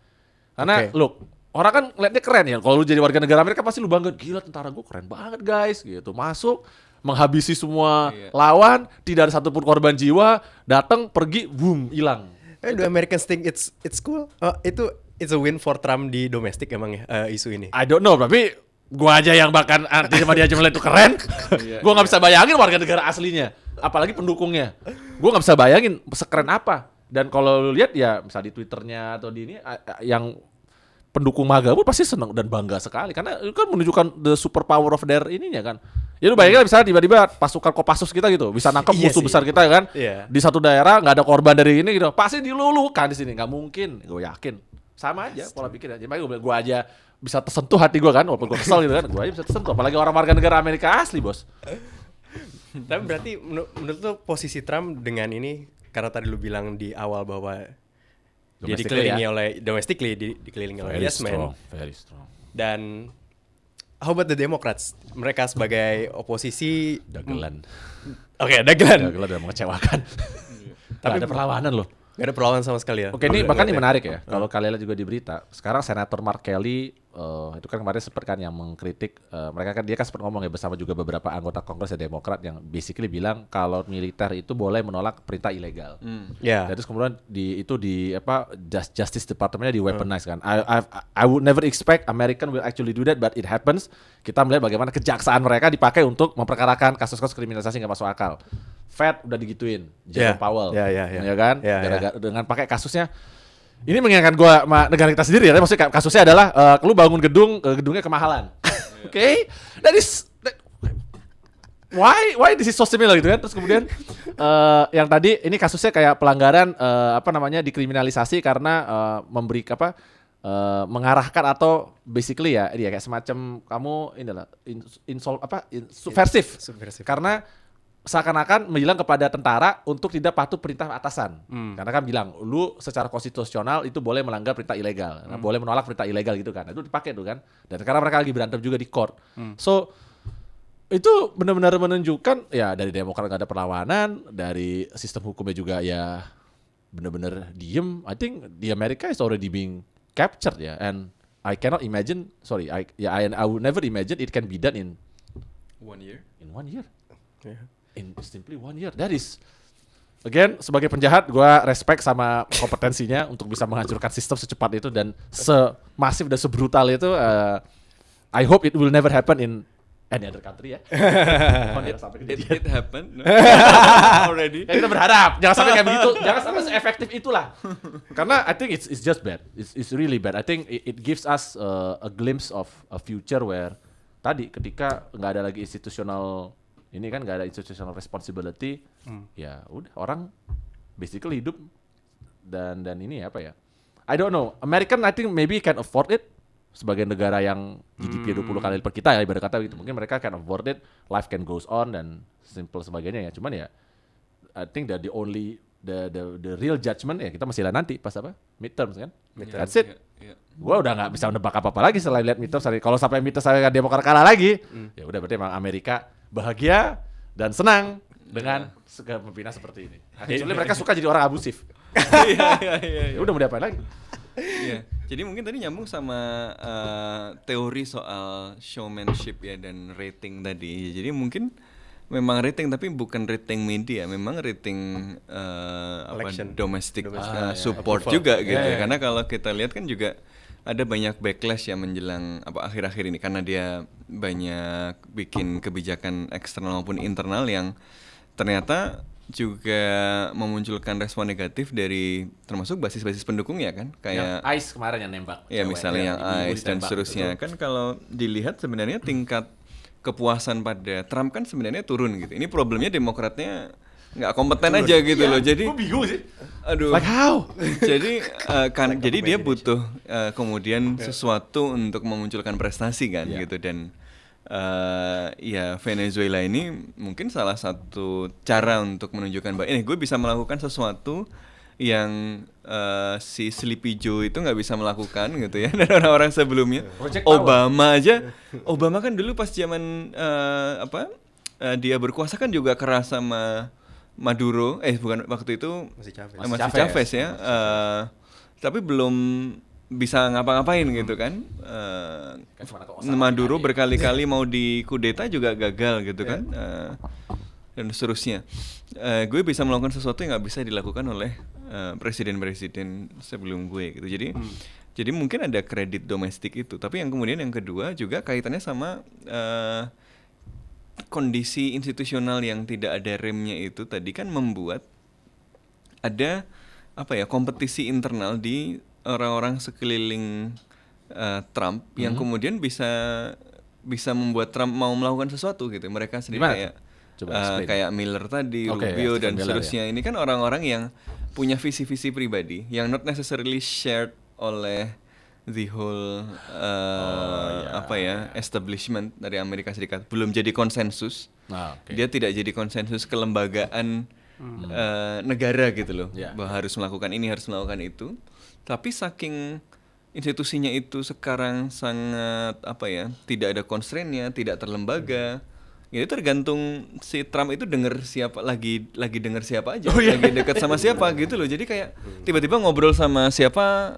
A: Karena look, orang kan ngeliatnya keren ya. Kalau lu jadi warga negara Amerika pasti lu bangga, gila tentara gue keren banget guys gitu. Masuk menghabisi semua lawan, tidak ada satupun korban jiwa, datang pergi boom hilang.
C: Do Americans think it's cool? It's a win for Trump di domestik emang ya isu ini.
A: I don't know, tapi gua aja yang bahkan arti sama dia aja melihat itu keren. Gua nggak bisa bayangin warga negara aslinya, apalagi pendukungnya. Gua nggak bisa bayangin sekeren apa. Dan kalau lu lihat ya, misalnya di Twitternya atau di ini, yang pendukung MAGA pun pasti senang dan bangga sekali karena itu kan menunjukkan the super power of their ininya kan. Ya lu bayangin misalnya tiba-tiba pasukan Kopassus kita gitu bisa nangkep musuh besar kita kan di satu daerah nggak ada korban dari ini gitu, pasti dilulukan di sini, nggak mungkin, gue yakin. Sama aja pola pikirnya. Jadi gue aja bisa tersentuh hati gue kan, walaupun gue kesel gitu kan, gue aja bisa tersentuh. Apalagi orang warga negara Amerika asli bos.
C: Tapi berarti menurut lo posisi Trump dengan ini, karena tadi lu bilang di awal bahwa dia dikelilingi oleh domestically, dikelilingi oleh yes man.
A: Very strong.
C: Dan how about the Democrats? Mereka sebagai oposisi
A: dagelan.
C: Oke, dagelan.
A: Dagelan udah mengecewakan. Tapi ada perlawanan loh.
C: Gak ada perlawanan sama sekali ya.
A: Oke, ini bahkan ini menarik ya. Kalau kalian lihat juga di berita, sekarang Senator Mark Kelly itu kan kemarin sempat kan yang mengkritik mereka kan, dia kan sempat ngomong ya bersama juga beberapa anggota Kongres ya Demokrat yang basically bilang kalau militer itu boleh menolak perintah ilegal. Dan terus kemudian di apa Justice Department-nya di weaponize kan. I would never expect American will actually do that, but it happens. Kita melihat bagaimana kejaksaan mereka dipakai untuk memperkarakan kasus-kasus kriminalisasi nggak masuk akal. Fed udah digituin, Jerome Powell, ya kan? Dengan pakai kasusnya. Ini mengingatkan gue sama negara kita sendiri ya. Maksudnya kasusnya adalah lu bangun gedungnya kemahalan. Oke, why this is so similar gitu kan? Terus kemudian yang tadi ini kasusnya kayak pelanggaran dikriminalisasi karena memberi mengarahkan atau basically ya dia kayak semacam kamu inilah subversif. Karena seakan-akan bilang kepada tentara untuk tidak patuh perintah atasan. Karena kan bilang, lu secara konstitusional itu boleh melanggar perintah ilegal. Boleh menolak perintah ilegal gitu kan. Itu dipakai tuh kan. Dan sekarang mereka lagi berantem juga di court. So, itu benar-benar menunjukkan, ya dari Demokrat gak ada perlawanan, dari sistem hukumnya juga ya benar-benar diem. I think the America is already being captured ya. And I cannot imagine, I would never imagine it can be done in
B: 1 year.
A: In 1 year.
C: Yeah.
A: In simply 1 year. That is, again, sebagai penjahat gue respect sama kompetensinya untuk bisa menghancurkan sistem secepat itu dan semasif dan sebrutal itu. I hope it will never happen in any other country ya.
B: It happened already.
A: Ya, kita berharap jangan sampai kayak begitu, jangan sampai seefektif itulah. Karena I think it's just bad. It's really bad. I think it gives us a glimpse of a future where tadi ketika nggak ada lagi institutional ini kan, nggak ada institutional responsibility, ya udah orang basically hidup dan ini apa ya? I don't know. American I think maybe can afford it sebagai negara yang GDP 20 kali lipat kita ya ibarat kata gitu. Mungkin mereka can afford it, life can goes on dan simple sebagainya ya. Cuman ya I think that the real judgment ya kita masih lihat nanti pas apa? Midterms kan. That's it. Gua udah nggak bisa menebak apa-apa lagi selain lihat midterms. Kalau sampai midterms saya Demokrat kalah lagi, ya udah berarti emang Amerika bahagia dan senang dengan kepemimpinan seperti ini. Soalnya mereka suka jadi orang abusif. Iya. Udah mau diapain lagi?
B: Iya. Jadi mungkin tadi nyambung sama teori soal showmanship ya dan rating tadi. Jadi mungkin memang rating tapi bukan rating media, memang rating domestic support juga gitu ya. Karena kalau kita lihat kan juga ada banyak backlash ya menjelang akhir-akhir ini karena dia banyak bikin kebijakan eksternal maupun internal yang ternyata juga memunculkan respon negatif dari termasuk basis-basis pendukungnya kan, kayak
A: ICE kemarin yang nembak.
B: Ya misalnya yang ICE dan seterusnya. Kan kalau dilihat sebenarnya tingkat kepuasan pada Trump kan sebenarnya turun gitu. Ini problemnya Demokratnya nggak kompeten aja gitu loh. Jadi
A: gue bingung sih.
B: Aduh.
A: Like how?
B: Jadi dia butuh kemudian sesuatu untuk memunculkan prestasi kan gitu, dan ya Venezuela ini mungkin salah satu cara untuk menunjukkan bahwa ini gue bisa melakukan sesuatu yang si Sleepy Joe itu nggak bisa melakukan gitu ya, dan orang-orang sebelumnya. Obama kan dulu pas zaman dia berkuasa kan juga keras sama Maduro, bukan waktu itu masih Chavez ya, tapi belum bisa ngapa-ngapain gitu kan. Maduro berkali-kali mau dikudeta juga gagal gitu kan, dan seterusnya. Gue bisa melakukan sesuatu yang nggak bisa dilakukan oleh presiden-presiden sebelum gue gitu. Jadi mungkin ada kredit domestik itu, tapi yang kemudian yang kedua juga kaitannya sama kondisi institusional yang tidak ada remnya itu tadi kan membuat ada kompetisi internal di orang-orang sekeliling Trump yang kemudian bisa membuat Trump mau melakukan sesuatu gitu. Mereka sendiri kayak Miller tadi, Rubio dan seterusnya. Ini kan orang-orang yang punya visi-visi pribadi yang not necessarily shared oleh the whole establishment dari Amerika Serikat. Belum jadi konsensus. Dia tidak jadi konsensus kelembagaan negara gitu loh, bahwa harus melakukan ini, harus melakukan itu. Tapi saking institusinya itu sekarang sangat tidak ada constraint-nya, tidak terlembaga. Itu tergantung si Trump itu lagi denger siapa aja, lagi dekat sama siapa gitu loh. Jadi kayak tiba-tiba ngobrol sama siapa,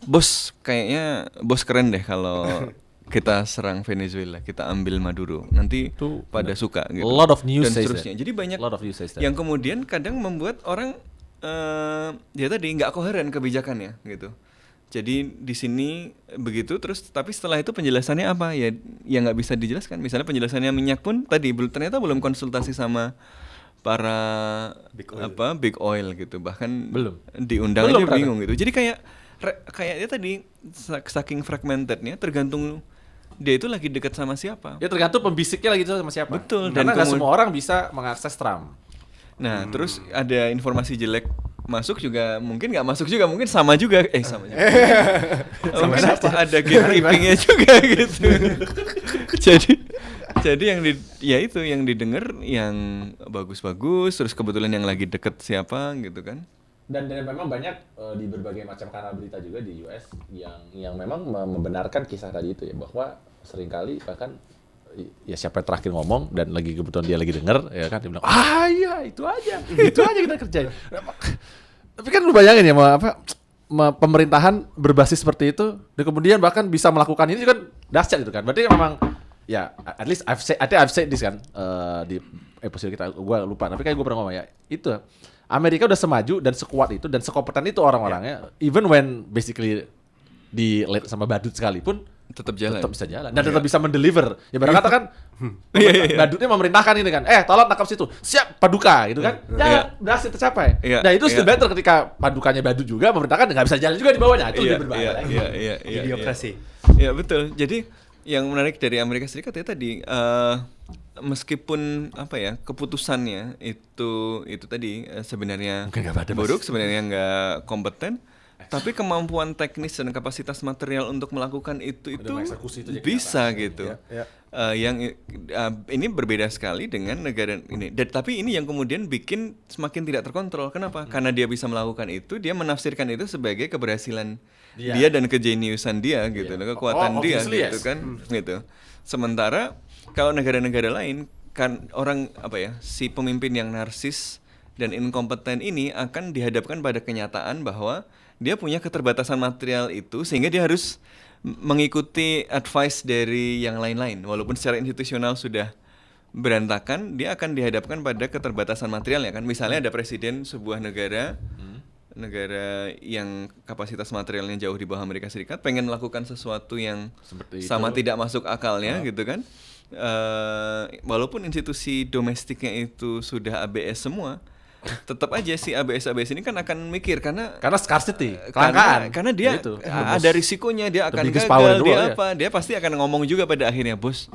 B: bos, kayaknya bos keren deh kalau kita serang Venezuela, kita ambil Maduro, nanti pada suka gitu.
A: A lot of news
B: dan seterusnya. Jadi banyak yang kemudian kadang membuat orang dia tadi nggak koheren kebijakannya gitu. Jadi di sini begitu, terus tapi setelah itu penjelasannya apa ya yang nggak bisa dijelaskan. Misalnya penjelasannya minyak pun tadi ternyata belum konsultasi sama para big oil gitu, bahkan belum diundang aja bingung gitu. Jadi kayak dia tadi saking fragmentednya, tergantung dia itu lagi dekat sama siapa.
A: Ya tergantung pembisiknya lagi sama siapa.
B: Betul.
A: Karena nggak semua orang bisa mengakses Trump.
B: Nah terus ada informasi jelek masuk juga, mungkin nggak masuk juga, mungkin sama juga. Mungkin ada gatekeepingnya juga gitu. Jadi yang didengar yang bagus-bagus, terus kebetulan yang lagi deket siapa gitu kan.
A: Dan memang banyak di berbagai macam kanal berita juga di US yang memang membenarkan kisah tadi itu ya, bahwa seringkali bahkan ya siapa yang terakhir ngomong dan lagi kebetulan dia lagi denger ya kan, dia bilang iya itu aja kita kerjain. Tapi kan lu bayangin ya pemerintahan berbasis seperti itu dan kemudian bahkan bisa melakukan ini kan dahsyat itu kan. Berarti memang ya at least I've said this kan di episode kita, gue lupa tapi kayak gue pernah ngomong ya, itu Amerika udah semaju dan sekuat itu dan sekompeten itu orang-orangnya, even when basically di lead sama badut sekalipun tetap bisa jalan dan tetap bisa mendeliver. Ya barang kata kan badutnya memerintahkan ini kan, tolong tangkap situ, siap Paduka gitu kan, berhasil tercapai. Nah itu still better ketika Padukanya badut juga memerintahkan, nggak bisa jalan juga di bawahnya, itu lebih berbahaya lagi.
B: Idiokrasi. Iya betul. Jadi yang menarik dari Amerika Serikat ya tadi, meskipun keputusannya itu tadi sebenarnya buruk, sebenarnya nggak kompeten, tapi kemampuan teknis dan kapasitas material untuk melakukan itu bisa gitu. Yang ini berbeda sekali dengan negara ini. Tapi ini yang kemudian bikin semakin tidak terkontrol. Kenapa? Karena dia bisa melakukan itu, dia menafsirkan itu sebagai keberhasilan dia dan kejeniusan dia gitu, kekuatan dia gitu kan, gitu. Sementara kalau negara-negara lain kan orang si pemimpin yang narsis dan inkompeten ini akan dihadapkan pada kenyataan bahwa dia punya keterbatasan material itu, sehingga dia harus mengikuti advice dari yang lain-lain. Walaupun secara institusional sudah berantakan, dia akan dihadapkan pada keterbatasan materialnya kan. Misalnya ada presiden sebuah negara yang kapasitas materialnya jauh di bawah Amerika Serikat, pengen melakukan sesuatu yang sama tidak masuk akalnya gitu kan. Walaupun institusi domestiknya itu sudah ABS semua, tetap aja si ABS ini kan akan mikir karena
A: scarcity, kelangkaan.
B: Karena dia ada risikonya, dia akan gagal, dia pasti akan ngomong juga pada akhirnya, bos,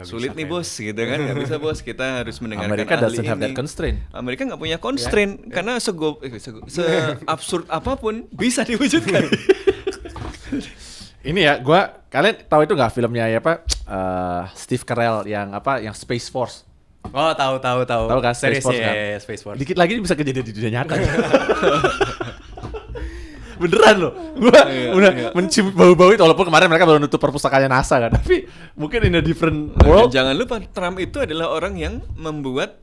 B: sulit nih bos gitu kan, nggak bisa bos, kita harus mendengarkan
A: Amerika
B: ahli
A: doesn't have that
B: ini.
A: constraint.
B: Amerika nggak punya constraint karena seabsurd apapun bisa diwujudkan.
A: Ini ya, kalian tahu itu nggak filmnya ya apa? Steve Carell yang apa? Yang Space Force.
C: Oh, tahu.
A: Tahu kan Space Force kan?
C: Ya, Space Force.
A: Dikit lagi ini bisa kejadian di dunia nyata. Beneran loh, gua udah mencium bau-bau itu, walaupun kemarin mereka baru nutup perpustakaannya NASA kan, tapi mungkin in a different world.
B: Jangan lupa Trump itu adalah orang yang membuat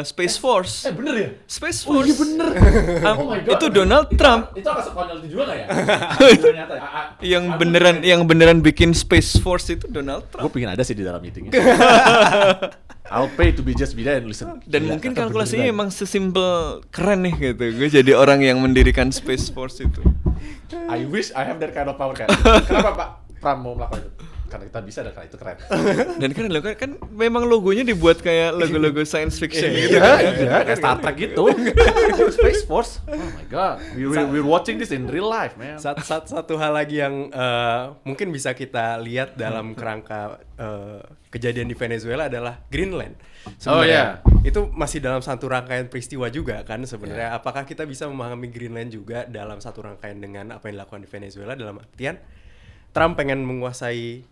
B: Space Force.
A: Bener ya?
B: Space Force.
A: Oh iya bener. Oh my God.
B: Itu Donald Trump.
A: Itu agak sekonyol itu juga nggak ya? Nyata ya?
B: yang beneran bikin Space Force itu Donald Trump.
A: Gue pengen ada sih di dalam meetingnya. I'll pay to be there and listen.
B: Dan
A: Gila,
B: mungkin
A: ternyata
B: kalkulasinya
A: beneran.
B: emang sesimpel keren nih gitu. Gue jadi orang yang mendirikan Space Force itu.
A: I wish I have that kind of power kan. Kenapa Pak Pram mau melakukan itu? Karena kita bisa dan karena itu keren.
B: Dan kan memang logonya dibuat kayak logo-logo science fiction gitu kan.
A: Iya, kayak Star Trek gitu. Space Force. Oh my god. We're watching this in real life, man.
C: Satu hal lagi yang mungkin bisa kita lihat dalam kerangka kejadian di Venezuela adalah Greenland. Sebenarnya itu masih dalam satu rangkaian peristiwa juga kan sebenarnya. Apakah kita bisa memahami Greenland juga dalam satu rangkaian dengan apa yang dilakukan di Venezuela, dalam artian Trump pengen menguasai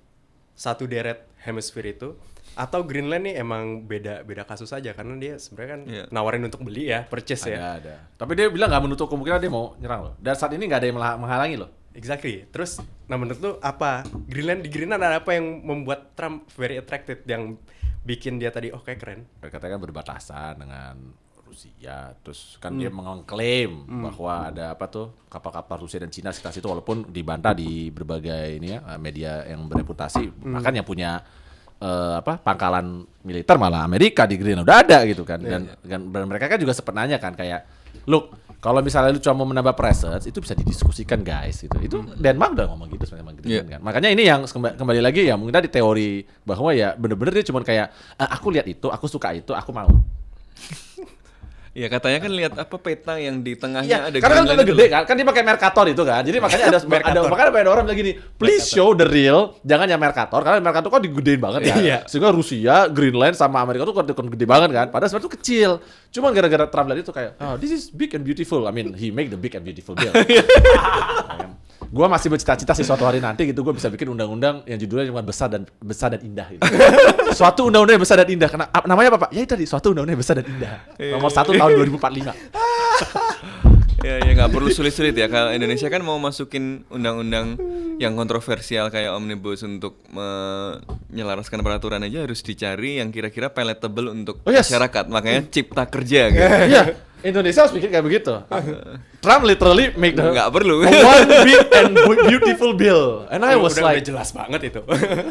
C: satu deret hemisfer itu, atau Greenland nih emang beda kasus aja karena dia sebenarnya kan nawarin untuk beli ya, purchase ya.
A: Ada. Tapi dia bilang nggak menutup kemungkinan dia mau nyerang loh. Dan saat ini nggak ada yang menghalangi loh.
C: Exactly. Terus, nah menurut lu apa? Di Greenland ada apa yang membuat Trump very attracted yang bikin dia tadi kayak keren?
A: Katanya kan berbatasan dengan Rusia, terus kan dia mengklaim bahwa ada apa tuh kapal-kapal Rusia dan Cina sekitar situ, walaupun dibantah di berbagai ini ya media yang bereputasi, bahkan yang punya pangkalan militer malah Amerika di Greenland udah ada gitu kan. Dan mereka kan juga sempat nanya kan kayak, look, kalau misalnya lu cuma mau menambah presence itu bisa didiskusikan guys gitu. Itu Denmark udah ngomong gitu sebenarnya Greenland kan. Makanya ini yang kembali lagi ya mungkin tadi teori bahwa ya bener-bener dia cuma kayak aku lihat itu, aku suka itu, aku mau.
B: Ya katanya kan lihat apa peta yang di tengahnya ada
A: karena kan
B: Greenland
A: udah gede kan dia pakai Mercator itu kan, jadi makanya ada makanya ada orang bilang gini, please show the real, jangan yang Mercator, karena Mercator kan digedein banget ya, sehingga Rusia, Greenland sama Amerika tuh kan gede banget kan, padahal sebenarnya tuh kecil, cuman gara-gara Trump itu kayak, this is big and beautiful, I mean he make the big and beautiful bill. Gue masih bercita-cita sih suatu hari nanti gitu gue bisa bikin undang-undang yang judulnya cuma besar dan indah gitu. Suatu undang-undang yang besar dan indah, karena namanya apa Pak? Ya itu tadi, suatu undang-undang yang besar dan indah. Nomor 1 tahun 2045.
B: Ya nggak perlu sulit-sulit ya. Kalau Indonesia kan mau masukin undang-undang yang kontroversial kayak omnibus untuk menyelaraskan peraturan aja harus dicari yang kira-kira palatable untuk masyarakat. Makanya cipta kerja gitu.
A: Iya. Indonesia harus bikin kayak begitu. Trump literally make the
B: nggak perlu
A: one big and beautiful bill. And I was like,
C: udah jelas banget itu.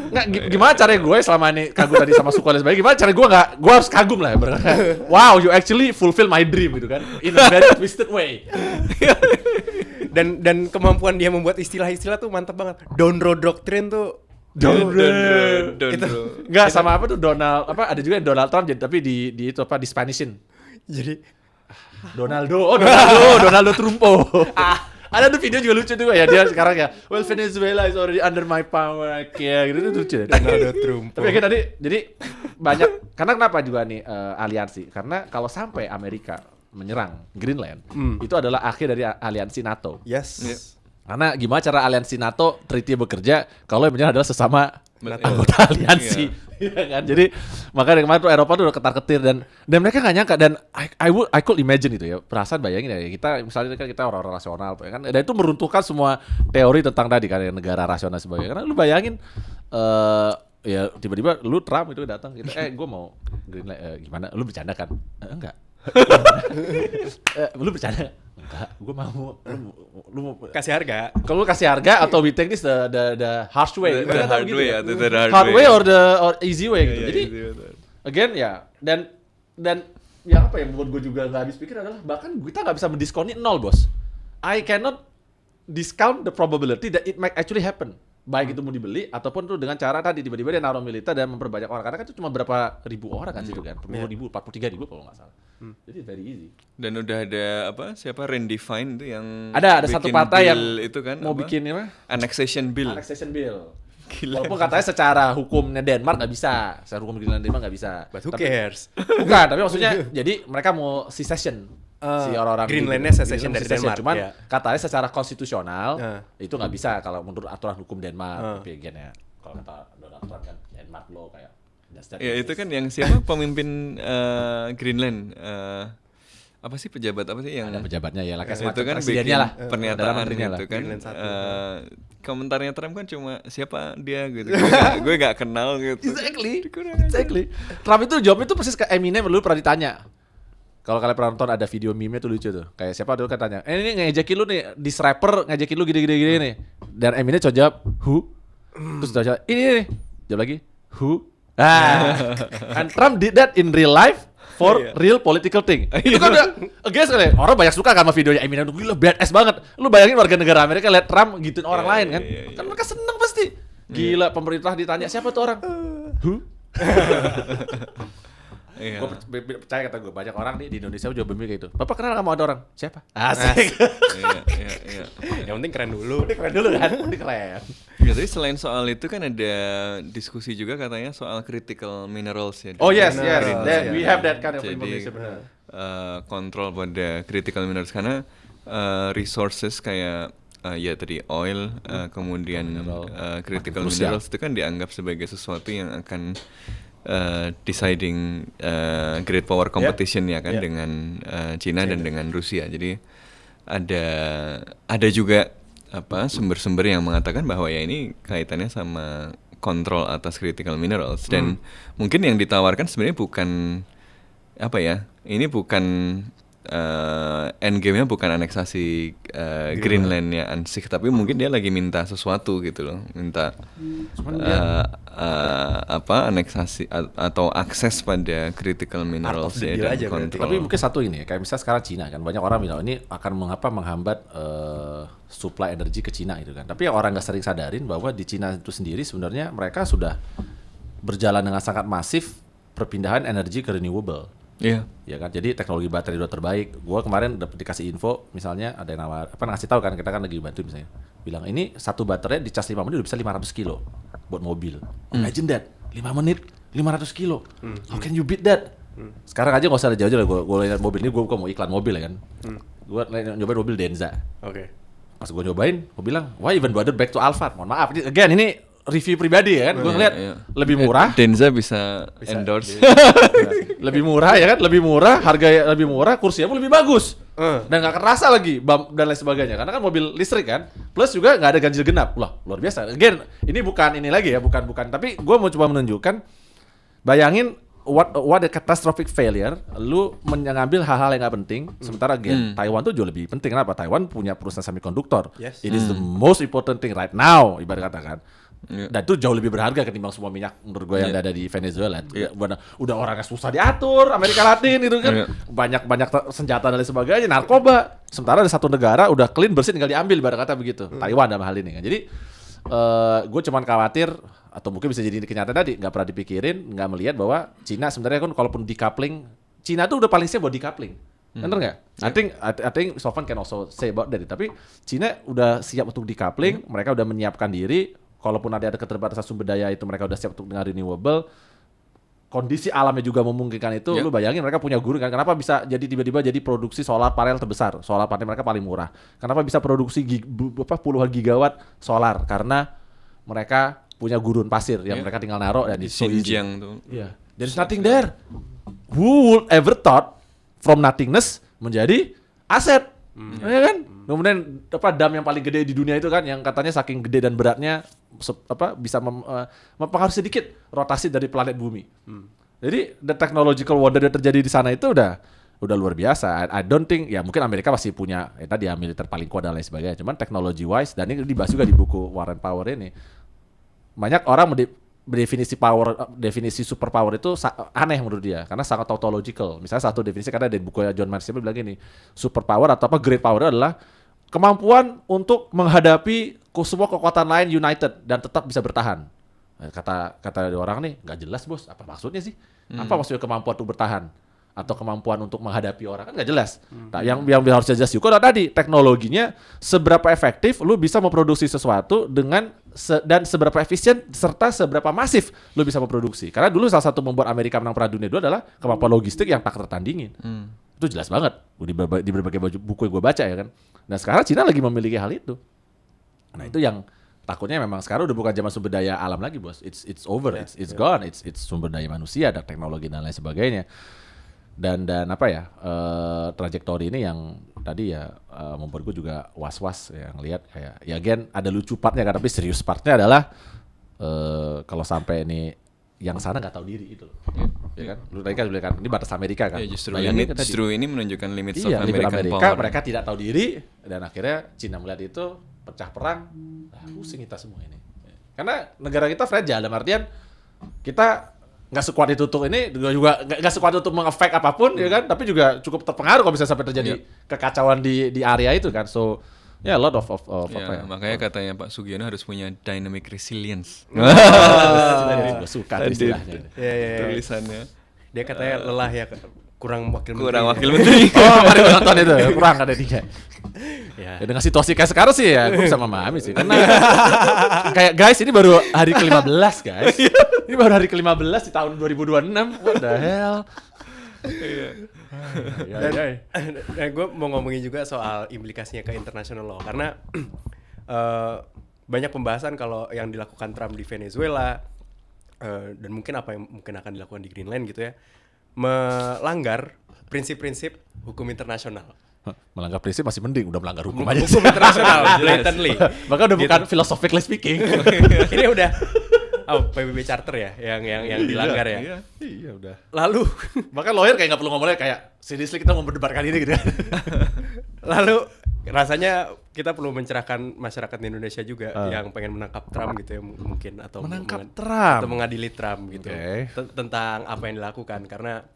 A: Nggak, gimana cara gue selama ini kagum tadi sama suku dan sebagainya, gimana cara gue harus kagum lah ya. Wow, you actually fulfill my dream gitu kan. In a very twisted way.
C: Dan kemampuan dia membuat istilah-istilah tuh mantap banget. Donro Doctrine tuh
B: Donro.
A: Enggak sama apa tuh Donald apa ada juga Donald Trump tapi di itu apa di Spanishin.
C: Jadi
A: Donaldo Trumpo. Ada tuh video juga lucu tuh ya dia sekarang ya. Well Venezuela is already under my power kayak gitu tuh lucu.
C: Donaldo Trumpo.
A: Tapi tadi jadi banyak karena kenapa juga nih aliansi? Karena kalau sampai Amerika menyerang Greenland itu adalah akhir dari aliansi NATO.
C: Yes.
A: Karena gimana cara aliansi NATO treaty bekerja kalau yang menyerang adalah sesama anggota aliansi, kan? Jadi makanya kemarin tuh Eropa tuh udah ketar-ketir dan mereka nggak nyangka dan I could imagine itu ya, perasaan bayangin ya kita misalnya kan kita orang-orang rasional ya kan, dan itu meruntuhkan semua teori tentang tadi kan negara rasional sebagainya. Karena lu bayangin ya tiba-tiba lu Trump itu datang gitu, gue mau Greenland, gimana? Lu bercanda kan? Enggak. Lu bercanda? Enggak, gue mau. Lu mau
C: kasih harga.
A: Kalau lu kasih harga atau we take this the harsh way,
B: the hard way ya, the
A: hard way or easy way gitu. Jadi again ya dan yang apa yang membuat gue juga nggak habis pikir adalah bahkan kita nggak bisa mendiskonnya 0 bos. I cannot discount the probability that it might actually happen. Baik itu mau dibeli ataupun tuh dengan cara tadi tiba-tiba dia naruh militer dan memperbanyak orang, karena kan itu cuma berapa ribu orang kan situ kan, 40.000, 43.000 kalau nggak salah. Jadi very easy.
B: Dan udah ada siapa Randy Fine itu yang
A: ada satu partai yang
B: itu kan
A: mau bikin apa?
B: Annexation bill.
A: Walaupun katanya secara hukumnya Denmark nggak bisa, secara hukum Greenland Denmark nggak bisa.
C: But who cares?
A: Bukan, tapi maksudnya jadi mereka mau secession. Si orang-orang
C: Greenlandnya secession dari Denmark.
A: Cuman
C: ya.
A: katanya secara konstitusional itu nggak bisa kalau menurut aturan hukum Denmark. Tapi again ya, kalau kata Donald Trump kan Denmark law kayak.
B: Ya itu kan yang siapa pemimpin Greenland apa sih pejabat apa sih yang
A: ada pejabatnya ya lah kayak
B: itu kan bikin
A: presidennya lah
B: pernyataan
A: itu
B: gitu kan
C: Greenland 1.
B: Komentarnya Trump kan cuma siapa dia gitu gue gak kenal gitu.
A: Exactly. Trump itu jawab itu persis ke Eminem dulu pernah ditanya. Kalau kalian pernah nonton ada video meme-nya tuh lucu tuh. Kayak siapa dulu katanya, ini ngejekin lu nih, diss rapper ngejekin lu gini nih. Dan Eminem coba jawab, who? Terus dia jawab, ini nih. Jawab lagi, who? And Trump did that in real life for real political thing. Itu kan udah against kali. Orang banyak suka kan sama videonya Eminem tuh, gila badass banget. Lu bayangin warga negara Amerika lihat Trump gituin orang lain kan. Kan mereka seneng pasti. Gila pemerintah ditanya siapa tuh orang? Who? Gue percaya kata gue banyak orang nih di Indonesia juga bumi kayak gitu. Bapak kenal nggak mau ada orang? Siapa? Asik.
B: Iya.
C: Yang penting keren dulu.
A: Keren dulu kan? Ini keren.
B: Ya, tapi selain soal itu kan ada diskusi juga katanya soal critical minerals ya.
A: Oh yes. We have that kind of
B: Jadi,
A: information.
B: kontrol pada critical minerals karena resources kayak ya tadi oil, kemudian critical minerals itu kan dianggap sebagai sesuatu yang akan deciding great power competition ya kan dengan China dan dengan Rusia. Jadi ada juga sumber-sumber yang mengatakan bahwa ya ini kaitannya sama kontrol atas critical minerals dan mungkin yang ditawarkan sebenarnya bukan ini bukan endgame-nya bukan aneksasi Greenland-nya ansih, tapi mungkin dia lagi minta sesuatu gitu loh, minta aneksasi atau akses pada critical minerals ya dan kontrol.
A: Tapi mungkin satu ini kayak misalnya sekarang Cina kan banyak orang bilang ini akan menghambat supply energi ke Cina gitu kan. Tapi yang orang nggak sering sadarin bahwa di Cina itu sendiri sebenarnya mereka sudah berjalan dengan sangat masif perpindahan energi ke renewable.
B: Iya.
A: Ya kan, jadi teknologi baterai udah terbaik. Gua kemarin dapat dikasih info, misalnya ada yang ngasih tahu kan, kita kan lagi bantu misalnya. Bilang ini satu baterai di cas 5 menit udah bisa 500 kilo buat mobil. Imagine that, 5 menit 500 kilo. How can you beat that? Sekarang aja nggak usah ada jauh-jauh. Gue lihat mobil ini, gue mau iklan mobil ya kan. Gue nyobain mobil Denza.
C: Oke.
A: Pas gue nyobain, gue bilang, why even bother back to Alphard? Mohon maaf, ini review pribadi ya kan, gue ngeliat lebih murah.
B: Denza bisa endorse.
A: Lebih murah ya kan, lebih murah, harga lebih murah, kursinya pun lebih bagus. Dan nggak kerasa lagi bump dan lain sebagainya, karena kan mobil listrik kan. Plus juga nggak ada ganjil genap. Wah, luar biasa. Again, ini bukan ini lagi ya, bukan. Tapi gue mau coba menunjukkan, bayangin what a catastrophic failure, lu mengambil hal-hal yang nggak penting, sementara Taiwan tuh jauh lebih penting. Kenapa? Taiwan punya perusahaan semikonduktor.
C: Yes.
A: It is the most important thing right now, ibarat katakan. Dan itu jauh lebih berharga ketimbang semua minyak menurut gue yang ada di Venezuela. Udah orangnya susah diatur, Amerika Latin itu kan. Banyak senjata dan lain sebagainya, narkoba. Sementara ada satu negara udah clean, bersih, tinggal diambil ibarat kata begitu. Taiwan dalam hal ini kan. Jadi gue cuman khawatir, atau mungkin bisa jadi kenyataan tadi, nggak pernah dipikirin, nggak melihat bahwa Cina sebenarnya kan kalaupun decoupling, Cina tuh udah paling siap buat decoupling. Bener nggak? I think Sofwan can also say about that. Tapi Cina udah siap untuk decoupling, mereka udah menyiapkan diri. Kalaupun ada keterbatasan sumber daya itu mereka udah siap untuk dengan renewable. Kondisi alamnya juga memungkinkan itu. Lu bayangin mereka punya guru kan. Kenapa bisa jadi tiba-tiba jadi produksi solar panel terbesar? Solar panel mereka paling murah. Kenapa bisa produksi puluhan gigawatt solar? Karena mereka punya gurun pasir yang mereka tinggal naruh dan di
B: Xinjiang tuh.
A: Iya. There's nothing there. Who would ever thought from nothingness menjadi aset? Ya kan? Kemudian dam yang paling gede di dunia itu kan yang katanya saking gede dan beratnya bisa mempengaruhi sedikit rotasi dari planet bumi. Jadi the technological wonder yang terjadi di sana itu udah luar biasa. I don't think ya mungkin Amerika masih punya tadi ya militer paling kuat dan lain sebagainya. Cuman technology wise dan ini dibahas juga di buku Warren Power ini. Banyak orang definisi super power itu aneh menurut dia karena sangat tautological. Misalnya satu definisi karena dari buku John Maxwell bilang gini, super power atau great power adalah kemampuan untuk menghadapi semua kekuatan lain united dan tetap bisa bertahan. Kata orang nih nggak jelas bos, apa maksudnya sih? Apa maksudnya kemampuan untuk bertahan? atau kemampuan untuk menghadapi orang kan nggak jelas. Nah, yang harus jelas juga tadi teknologinya seberapa efektif lu bisa memproduksi sesuatu dengan dan seberapa efisien serta seberapa masif lu bisa memproduksi. Karena dulu salah satu membuat Amerika menang Perang Dunia II adalah kemampuan logistik yang tak tertandingin. Itu jelas banget di berbagai buku yang gue baca ya kan. Nah sekarang Cina lagi memiliki hal itu. Nah itu yang takutnya memang sekarang udah bukan zaman sumber daya alam lagi bos, it's over, it's gone, it's sumber daya manusia, ada teknologi dan lain sebagainya. Dan apa ya, trajektori ini yang tadi ya membuat gue juga was-was ya ngelihat kayak ya again ada lucu partnya kan, tapi serius partnya adalah kalau sampai ini yang sana nggak tahu diri itu loh. Ya kan, lu tadi kan bilang kan ini batas Amerika kan.
B: Ya, justru ini menunjukkan limit of
A: American
B: American
A: power.
B: power.
A: Mereka tidak tahu diri dan akhirnya Cina melihat itu pecah perang, pusing kita semua ini. Karena negara kita fragile, dalam artian kita nggak sekuat itu untuk ini, juga nggak sekuat untuk mengefek apapun, ya kan? Tapi juga cukup terpengaruh kalau bisa sampai terjadi kekacauan di area itu kan. So, a lot of apa ya?
B: Makanya katanya Pak Sugiono harus punya dynamic resilience.
A: Gue suka istilahnya.
B: Tulisannya.
C: Dia katanya lelah ya, kurang wakil
B: menteri.
A: Oh, mari nonton itu, kurang ada 3. Ya, dengan situasi kayak sekarang sih ya, gue bisa memahami sih. Karena kayak guys, ini baru hari ke-15 guys. Ini baru hari ke-15 di tahun 2026. What the hell?
C: Dan gue mau ngomongin juga soal implikasinya ke international law. Karena banyak pembahasan kalau yang dilakukan Trump di Venezuela, dan mungkin apa yang mungkin akan dilakukan di Greenland gitu ya, melanggar prinsip-prinsip hukum internasional.
A: Melanggar prinsip masih mending, udah melanggar hukum aja.
C: Hukum internasional, blatantly.
A: Bahkan udah bukan philosophically speaking.
C: Ini udah PBB Charter ya, yang dilanggar ya.
A: Iya udah.
C: Lalu,
A: bahkan lawyer kayak nggak perlu ngomongnya kayak seriously kita mau berdebatkan ini gitu.
C: Lalu rasanya kita perlu mencerahkan masyarakat di Indonesia juga yang pengen menangkap Trump gitu ya mungkin, atau
A: Trump
C: atau mengadili Trump gitu tentang apa yang dilakukan, karena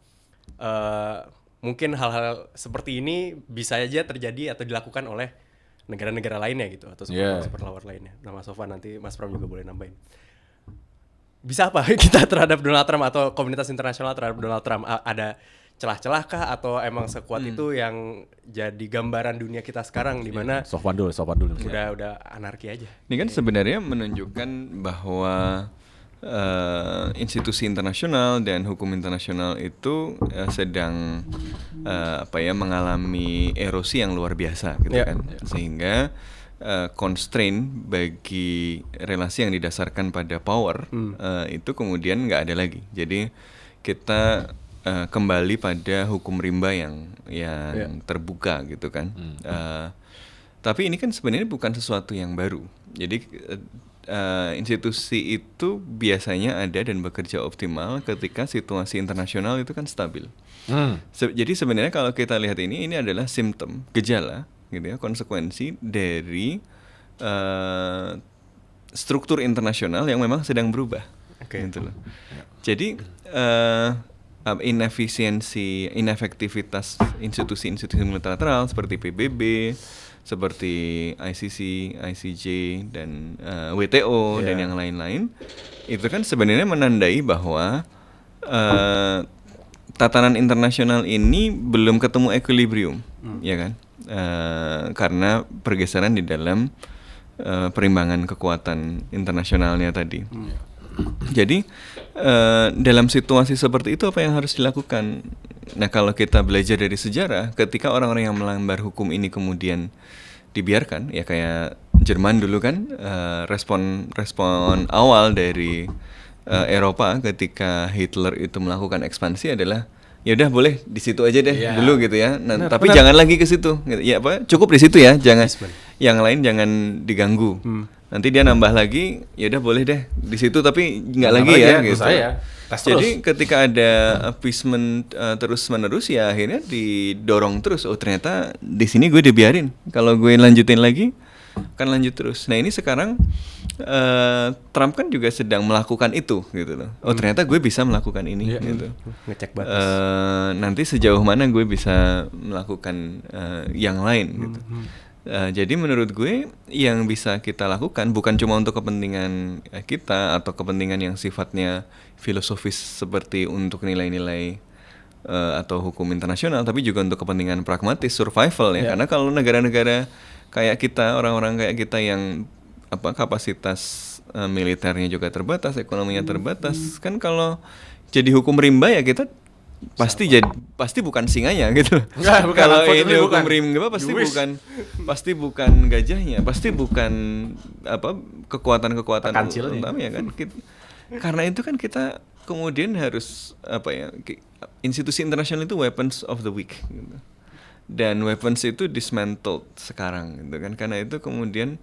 C: mungkin hal-hal seperti ini bisa aja terjadi atau dilakukan oleh negara-negara lainnya gitu, atau superpower lainnya. Nah Mas Sofwan, nanti Mas Pram juga boleh nambahin. Bisa apa kita terhadap Donald Trump atau komunitas internasional terhadap Donald Trump? Ada celah-celah kah atau emang sekuat itu yang jadi gambaran dunia kita sekarang di mana
A: Sofwan dulu.
C: Udah anarki aja.
B: Ini kan sebenarnya menunjukkan bahwa institusi internasional dan hukum internasional itu sedang mengalami erosi yang luar biasa gitu kan. Sehingga constraint bagi relasi yang didasarkan pada power itu kemudian nggak ada lagi. Jadi kita kembali pada hukum rimba yang terbuka gitu kan. Tapi ini kan sebenarnya bukan sesuatu yang baru. Jadi institusi itu biasanya ada dan bekerja optimal ketika situasi internasional itu kan stabil. Jadi sebenarnya kalau kita lihat ini adalah simptom, gejala gitu ya, konsekuensi dari struktur internasional yang memang sedang berubah. Gitu loh. Jadi inefektivitas institusi-institusi multilateral seperti PBB, seperti ICC, ICJ, dan WTO dan yang lain-lain, itu kan sebenarnya menandai bahwa tatanan internasional ini belum ketemu equilibrium, ya kan? Karena pergeseran di dalam perimbangan kekuatan internasionalnya tadi. Jadi dalam situasi seperti itu apa yang harus dilakukan? Nah kalau kita belajar dari sejarah, ketika orang-orang yang melanggar hukum ini kemudian dibiarkan, ya kayak Jerman dulu kan, respon awal dari Eropa ketika Hitler itu melakukan ekspansi adalah ya udah boleh di situ aja deh dulu gitu ya. Nah, tapi jangan lagi ke situ. Ya apa? Cukup di situ ya, jangan yang lain jangan diganggu. Nanti dia nambah lagi, ya udah boleh deh di situ tapi nggak lagi ya gitu. Jadi ketika ada appeasement terus-menerus ya akhirnya didorong terus. Oh ternyata di sini gue dibiarin. Kalau gue lanjutin lagi kan lanjut terus. Nah ini sekarang Trump kan juga sedang melakukan itu gitu loh. Oh ternyata gue bisa melakukan ini gitu.
C: Ngecek batas.
B: Nanti sejauh mana gue bisa melakukan yang lain gitu. Jadi menurut gue yang bisa kita lakukan bukan cuma untuk kepentingan kita atau kepentingan yang sifatnya filosofis seperti untuk nilai-nilai atau hukum internasional, tapi juga untuk kepentingan pragmatis, survival ya. Karena kalau negara-negara kayak kita, orang-orang kayak kita yang kapasitas militernya juga terbatas, ekonominya terbatas, kan kalau jadi hukum rimba ya kita pasti bukan singanya gitu. Kalau ini hukum rimba pasti bukan gajahnya, pasti bukan kekuatan-kekuatan utama ya kan. Karena itu kan kita kemudian harus institusi internasional itu weapons of the weak gitu. Dan weapons itu dismantled sekarang gitu kan. Karena itu kemudian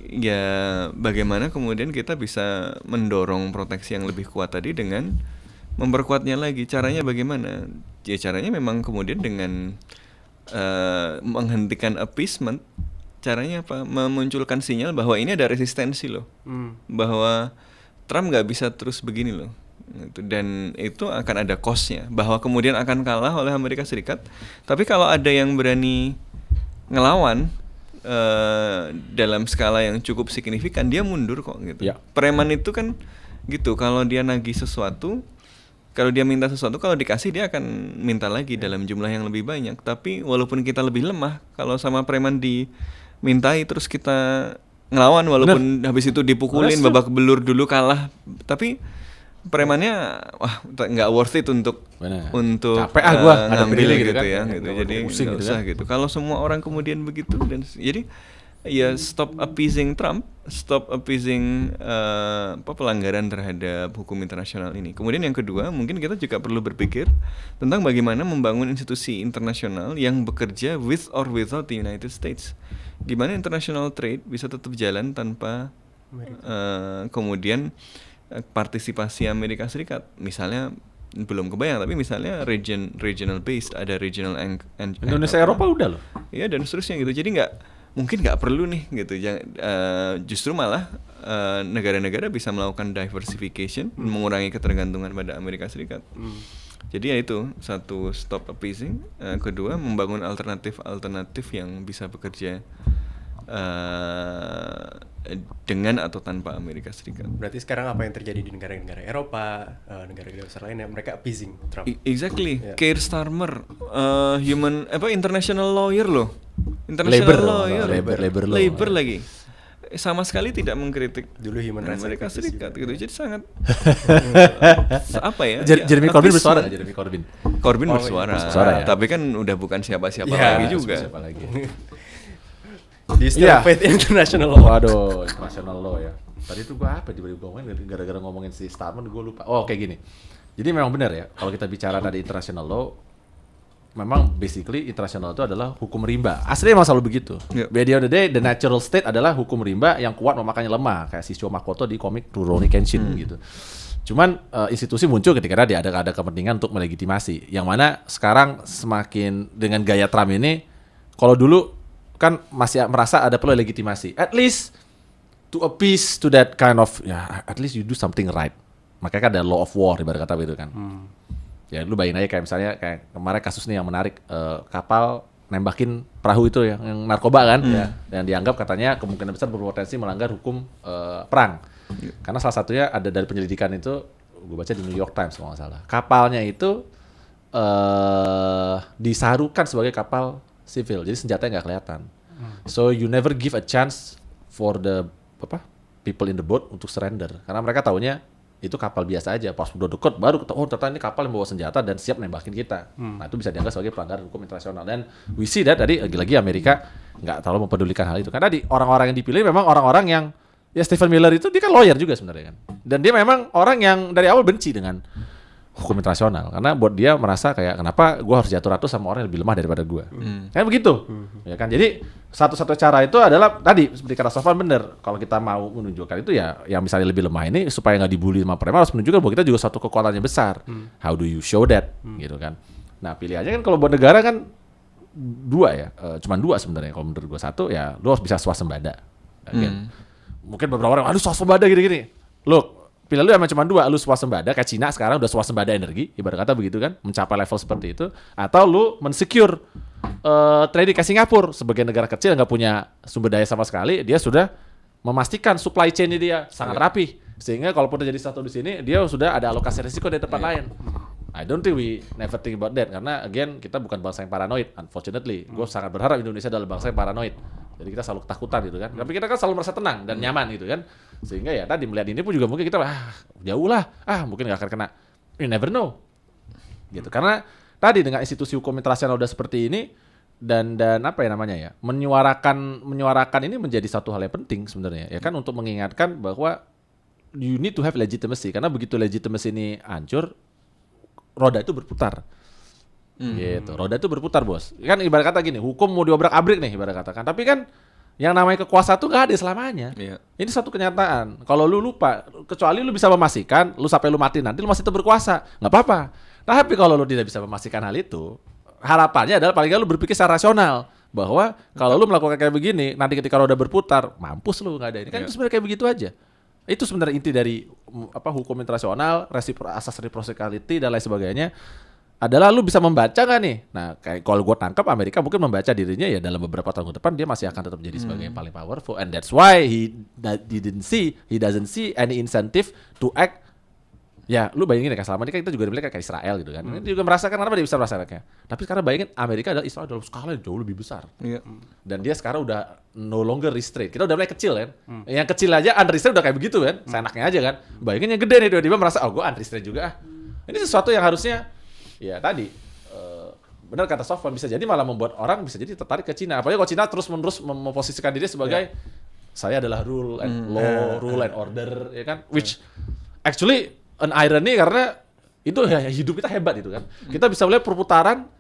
B: ya bagaimana kemudian kita bisa mendorong proteksi yang lebih kuat tadi dengan memperkuatnya lagi. Caranya bagaimana? Ya caranya memang kemudian dengan menghentikan appeasement. Caranya apa? Memunculkan sinyal bahwa ini ada resistensi loh. Bahwa Trump nggak bisa terus begini loh. Dan itu akan ada cost-nya, bahwa kemudian akan kalah oleh Amerika Serikat. Tapi kalau ada yang berani ngelawan dalam skala yang cukup signifikan, dia mundur kok gitu. Preman itu kan gitu, kalau dia nagih sesuatu, kalau dia minta sesuatu, kalau dikasih dia akan minta lagi dalam jumlah yang lebih banyak. Tapi walaupun kita lebih lemah, kalau sama preman dimintai terus kita ngelawan, walaupun habis itu dipukulin babak belur dulu kalah, tapi premannya nggak worth it untuk
A: capek gua
B: ngambil gitu ya gitu. Jadi nggak usah gitu. Kalau semua orang kemudian begitu, dan jadi ya stop appeasing Trump, stop appeasing pelanggaran terhadap hukum internasional ini. Kemudian yang kedua, mungkin kita juga perlu berpikir tentang bagaimana membangun institusi internasional yang bekerja with or without the United States, di mana international trade bisa tetap jalan tanpa kemudian partisipasi Amerika Serikat. Misalnya belum kebayang, tapi misalnya regional based, ada regional
A: Indonesia Eropa udah loh.
B: Ya, dan seterusnya gitu. Jadi mungkin nggak perlu nih gitu. Justru malah negara-negara bisa melakukan diversification, mengurangi ketergantungan pada Amerika Serikat. Jadi ya itu, satu, stop appeasing, kedua membangun alternatif yang bisa bekerja dengan atau tanpa Amerika Serikat.
C: Berarti sekarang apa yang terjadi di negara-negara Eropa, negara-negara besar lainnya, mereka appeasing Trump.
B: Exactly. Keir Starmer, international lawyer loh. Labor lagi. Sama sekali tidak mengkritik
C: dulu human rights
B: Amerika Serikat gitu. Jadi sangat
A: Jeremy Corbyn bersuara nggak?
B: Corbyn bersuara,
A: ya?
B: Tapi kan udah bukan siapa-siapa lagi juga.
A: Siapa lagi?
C: Di faith international law.
A: Waduh, international law ya. Tadi tuh gua tiba-tiba ngomongin gara-gara ngomongin si Starmer gue lupa. Oh, kayak gini. Jadi memang benar ya, kalau kita bicara tadi international law, memang basically international itu adalah hukum rimba. Aslinya emang selalu begitu. By the end of the day, the natural state adalah hukum rimba yang kuat memakannya lemah, kayak Shishio Makoto di komik Rurouni Kenshin gitu. Cuman institusi muncul ketika ada kepentingan untuk melegitimasi. Yang mana sekarang semakin dengan gaya Trump ini, kalau dulu kan masih merasa ada perlu legitimasi. At least to appease to that kind of, at least you do something right. Makanya kan ada law of war ibarat kata begitu kan. Ya lu bayangin aja kayak misalnya kayak kemarin kasus nih yang menarik, kapal nembakin perahu itu yang narkoba kan, yang dianggap katanya kemungkinan besar berpotensi melanggar hukum perang. Karena salah satunya ada dari penyelidikan itu, gue baca di New York Times kalau nggak salah. Kapalnya itu disarukan sebagai kapal sivil, jadi senjatanya nggak kelihatan. So you never give a chance for the people in the boat untuk surrender, karena mereka taunya itu kapal biasa aja. Pas udah deket baru ternyata ini kapal yang bawa senjata dan siap nembakin kita. Nah itu bisa dianggap sebagai pelanggaran hukum internasional. Dan we see that tadi lagi-lagi Amerika nggak terlalu mempedulikan hal itu. Karena tadi orang-orang yang dipilih memang orang-orang yang, ya Stephen Miller itu dia kan lawyer juga sebenarnya kan. Dan dia memang orang yang dari awal benci dengan hukum internasional, karena buat dia merasa kayak kenapa gue harus jatuh ratus sama orang yang lebih lemah daripada gue. Kan begitu. Ya kan, jadi satu-satu cara itu adalah tadi seperti kata Sofan bener, kalau kita mau menunjukkan itu ya yang misalnya lebih lemah ini supaya nggak dibully sama preman, harus menunjukkan bahwa kita juga satu kekuatannya besar. How do you show that? Gitu kan. Nah pilihannya kan kalau buat negara kan cuma dua sebenarnya kalau menurut gue. Satu ya lu harus bisa swasembada. Mungkin beberapa orang aduh swasembada gini-gini. Look, pilihan lu emang cuma dua, lu swasembada kayak Cina sekarang udah swasembada energi, ibarat kata begitu kan, mencapai level seperti itu, atau lu mensecure trading ke Singapura sebagai negara kecil yang nggak punya sumber daya sama sekali, dia sudah memastikan supply chain-nya dia sangat rapi, sehingga kalaupun terjadi satu di sini, dia sudah ada alokasi risiko dari tempat lain. I don't think we never think about that karena again kita bukan bangsa yang paranoid, unfortunately. Gue sangat berharap Indonesia adalah bangsa yang paranoid. Jadi kita selalu ketakutan gitu kan. Tapi kita kan selalu merasa tenang dan nyaman gitu kan. Sehingga ya tadi melihat ini pun juga mungkin kita jauh lah, mungkin nggak akan kena. You never know. Gitu. Karena tadi dengan institusi hukum internasional udah seperti ini dan apa ya namanya ya, menyuarakan ini menjadi satu hal yang penting sebenarnya ya kan untuk mengingatkan bahwa you need to have legitimacy karena begitu legitimacy ini hancur roda itu berputar. Gitu. Roda itu berputar, Bos. Kan ibarat kata gini, hukum mau diobrak-abrik nih ibarat kata kan. Tapi kan yang namanya kekuasaan tuh gak ada selamanya. Iya. Ini satu kenyataan. Kalau lu lupa, kecuali lu bisa memastikan lu sampai lu mati nanti lu masih tetap berkuasa, nggak apa-apa. Tapi kalau lu tidak bisa memastikan hal itu, harapannya adalah paling nggak lu berpikir secara rasional bahwa kalau lu melakukan kayak begini, nanti ketika roda berputar, mampus lu nggak ada ini. Kan itu sebenarnya kayak begitu aja. Itu sebenarnya inti dari hukum internasional, asas reciprocity dan lain sebagainya adalah lu bisa membaca nggak nih? Nah, kayak kalau gue tangkap Amerika mungkin membaca dirinya ya dalam beberapa tahun ke depan dia masih akan tetap menjadi sebagai yang paling powerful and that's why he doesn't see any incentive to act. Ya, lu bayangin ya selama ini kan kita juga dimiliki kayak Israel gitu kan. Dia juga merasakan kenapa dia bisa merasakannya. Tapi sekarang bayangin Amerika adalah Israel dalam skala yang jauh lebih besar. Iya. Dan dia sekarang udah no longer restrained. Kita udah mulai kecil kan. Yang kecil aja unrestrained udah kayak begitu kan. Seenaknya aja kan. Bayangin yang gede nih tiba-tiba merasa gue unrestrained juga. Ini sesuatu yang harusnya ya tadi benar kata Sofwan bisa jadi malah membuat orang bisa jadi tertarik ke Cina. Apalagi kalau Cina terus-menerus memposisikan diri sebagai saya adalah rule and law, rule and order ya kan. Which actually an irony karena itu ya hidup kita hebat itu kan. Kita bisa melihat perputaran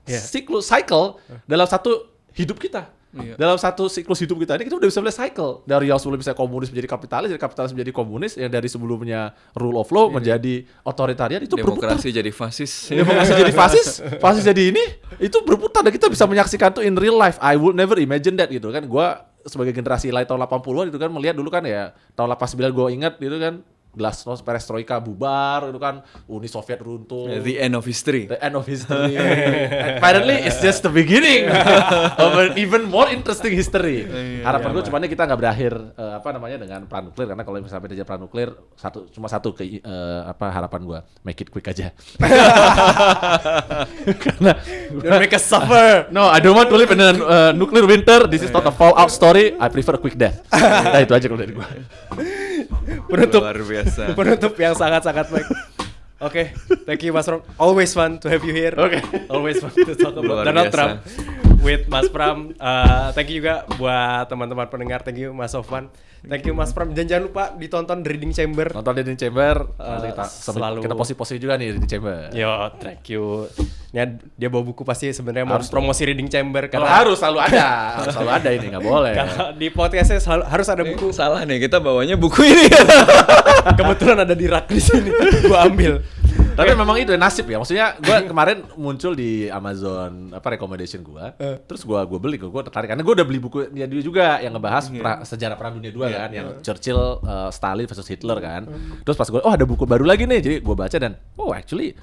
A: cycle dalam satu hidup kita. Dalam satu siklus hidup kita ini kita udah bisa melihat cycle dari yang sebelumnya bisa komunis menjadi kapitalis, dari kapitalis menjadi komunis, yang dari sebelumnya rule of law menjadi otoritarian itu
B: demokrasi
A: berputar.
B: Jadi fasis.
A: Demokrasi jadi fasis jadi ini itu berputar dan kita bisa menyaksikan tuh in real life. I would never imagine that gitu kan. Gua sebagai generasi lahir tahun 80-an itu kan melihat dulu kan ya tahun 89 gua ingat gitu kan. Glasnost, perestroika bubar, itu kan Uni Soviet runtuh.
B: The end of history.
A: The end of history. Apparently it's just the beginning of an even more interesting history. Harapan gue cuma kita nggak berakhir dengan perang nuklir karena kalau sampai terjadi perang nuklir cuma satu harapan gue make it quick aja. Karena
C: don't make us suffer.
A: No, I don't want to live in a nuclear winter. This is not a fallout story. I prefer a quick death. Nah itu aja kalau dari gue.
C: Penutup yang sangat-sangat baik. Oke, thank you Mas Pram. Always fun to have you here. Always fun to talk about Donald Trump with Mas Pram. Thank you juga buat teman-teman pendengar. Thank you Mas Sofwan. Thank you Mas Pram. Dan jangan lupa ditonton The Reading Chamber.
A: Nonton The Reading Chamber.
C: Kita selalu
A: kita posi-posi juga nih The Reading Chamber.
C: Yo, thank you. Ini dia bawa buku pasti sebenarnya mau promosi Reading Chamber
A: karena harus selalu ada. Harus selalu ada ini, enggak boleh.
C: Kalau di podcastnya selalu harus ada buku.
B: Salah nih, kita bawanya buku ini.
C: Kebetulan ada di rak di sini. Gua ambil.
A: Tapi memang itu nasib ya. Maksudnya gue kemarin muncul di Amazon recommendation gue. Terus gue beli, gue tertarik karena gue udah beli buku dia juga yang ngebahas sejarah Perang Dunia II kan, yang Churchill, Stalin versus Hitler kan. Terus pas gue ada buku baru lagi nih, jadi gue baca dan actually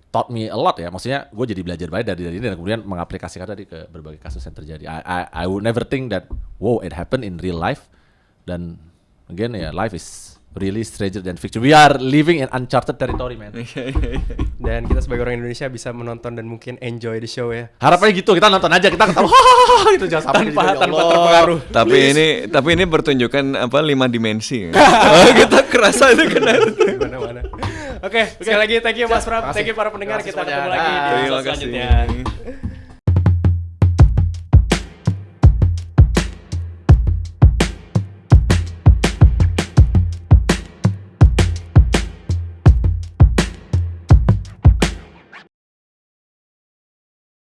A: taught me a lot ya. Maksudnya gue jadi belajar banyak dari ini dan kemudian mengaplikasikan tadi ke berbagai kasus yang terjadi. I would never think that it happened in real life. Dan again ya, life is really stranger than fiction. We are living in uncharted territory, man.
C: Dan kita sebagai orang Indonesia bisa menonton dan mungkin enjoy the show ya.
A: Harapannya gitu, kita nonton aja, kita ketawa gitu jangan sampai
C: tanpa terpengaruh.
B: Tapi ini bertunjukkan 5 dimensi. Kita kerasa itu kena.
C: Mana-mana. Oke, sekali lagi thank you Mas Pram, thank you para pendengar, kita ketemu lagi di episode selanjutnya.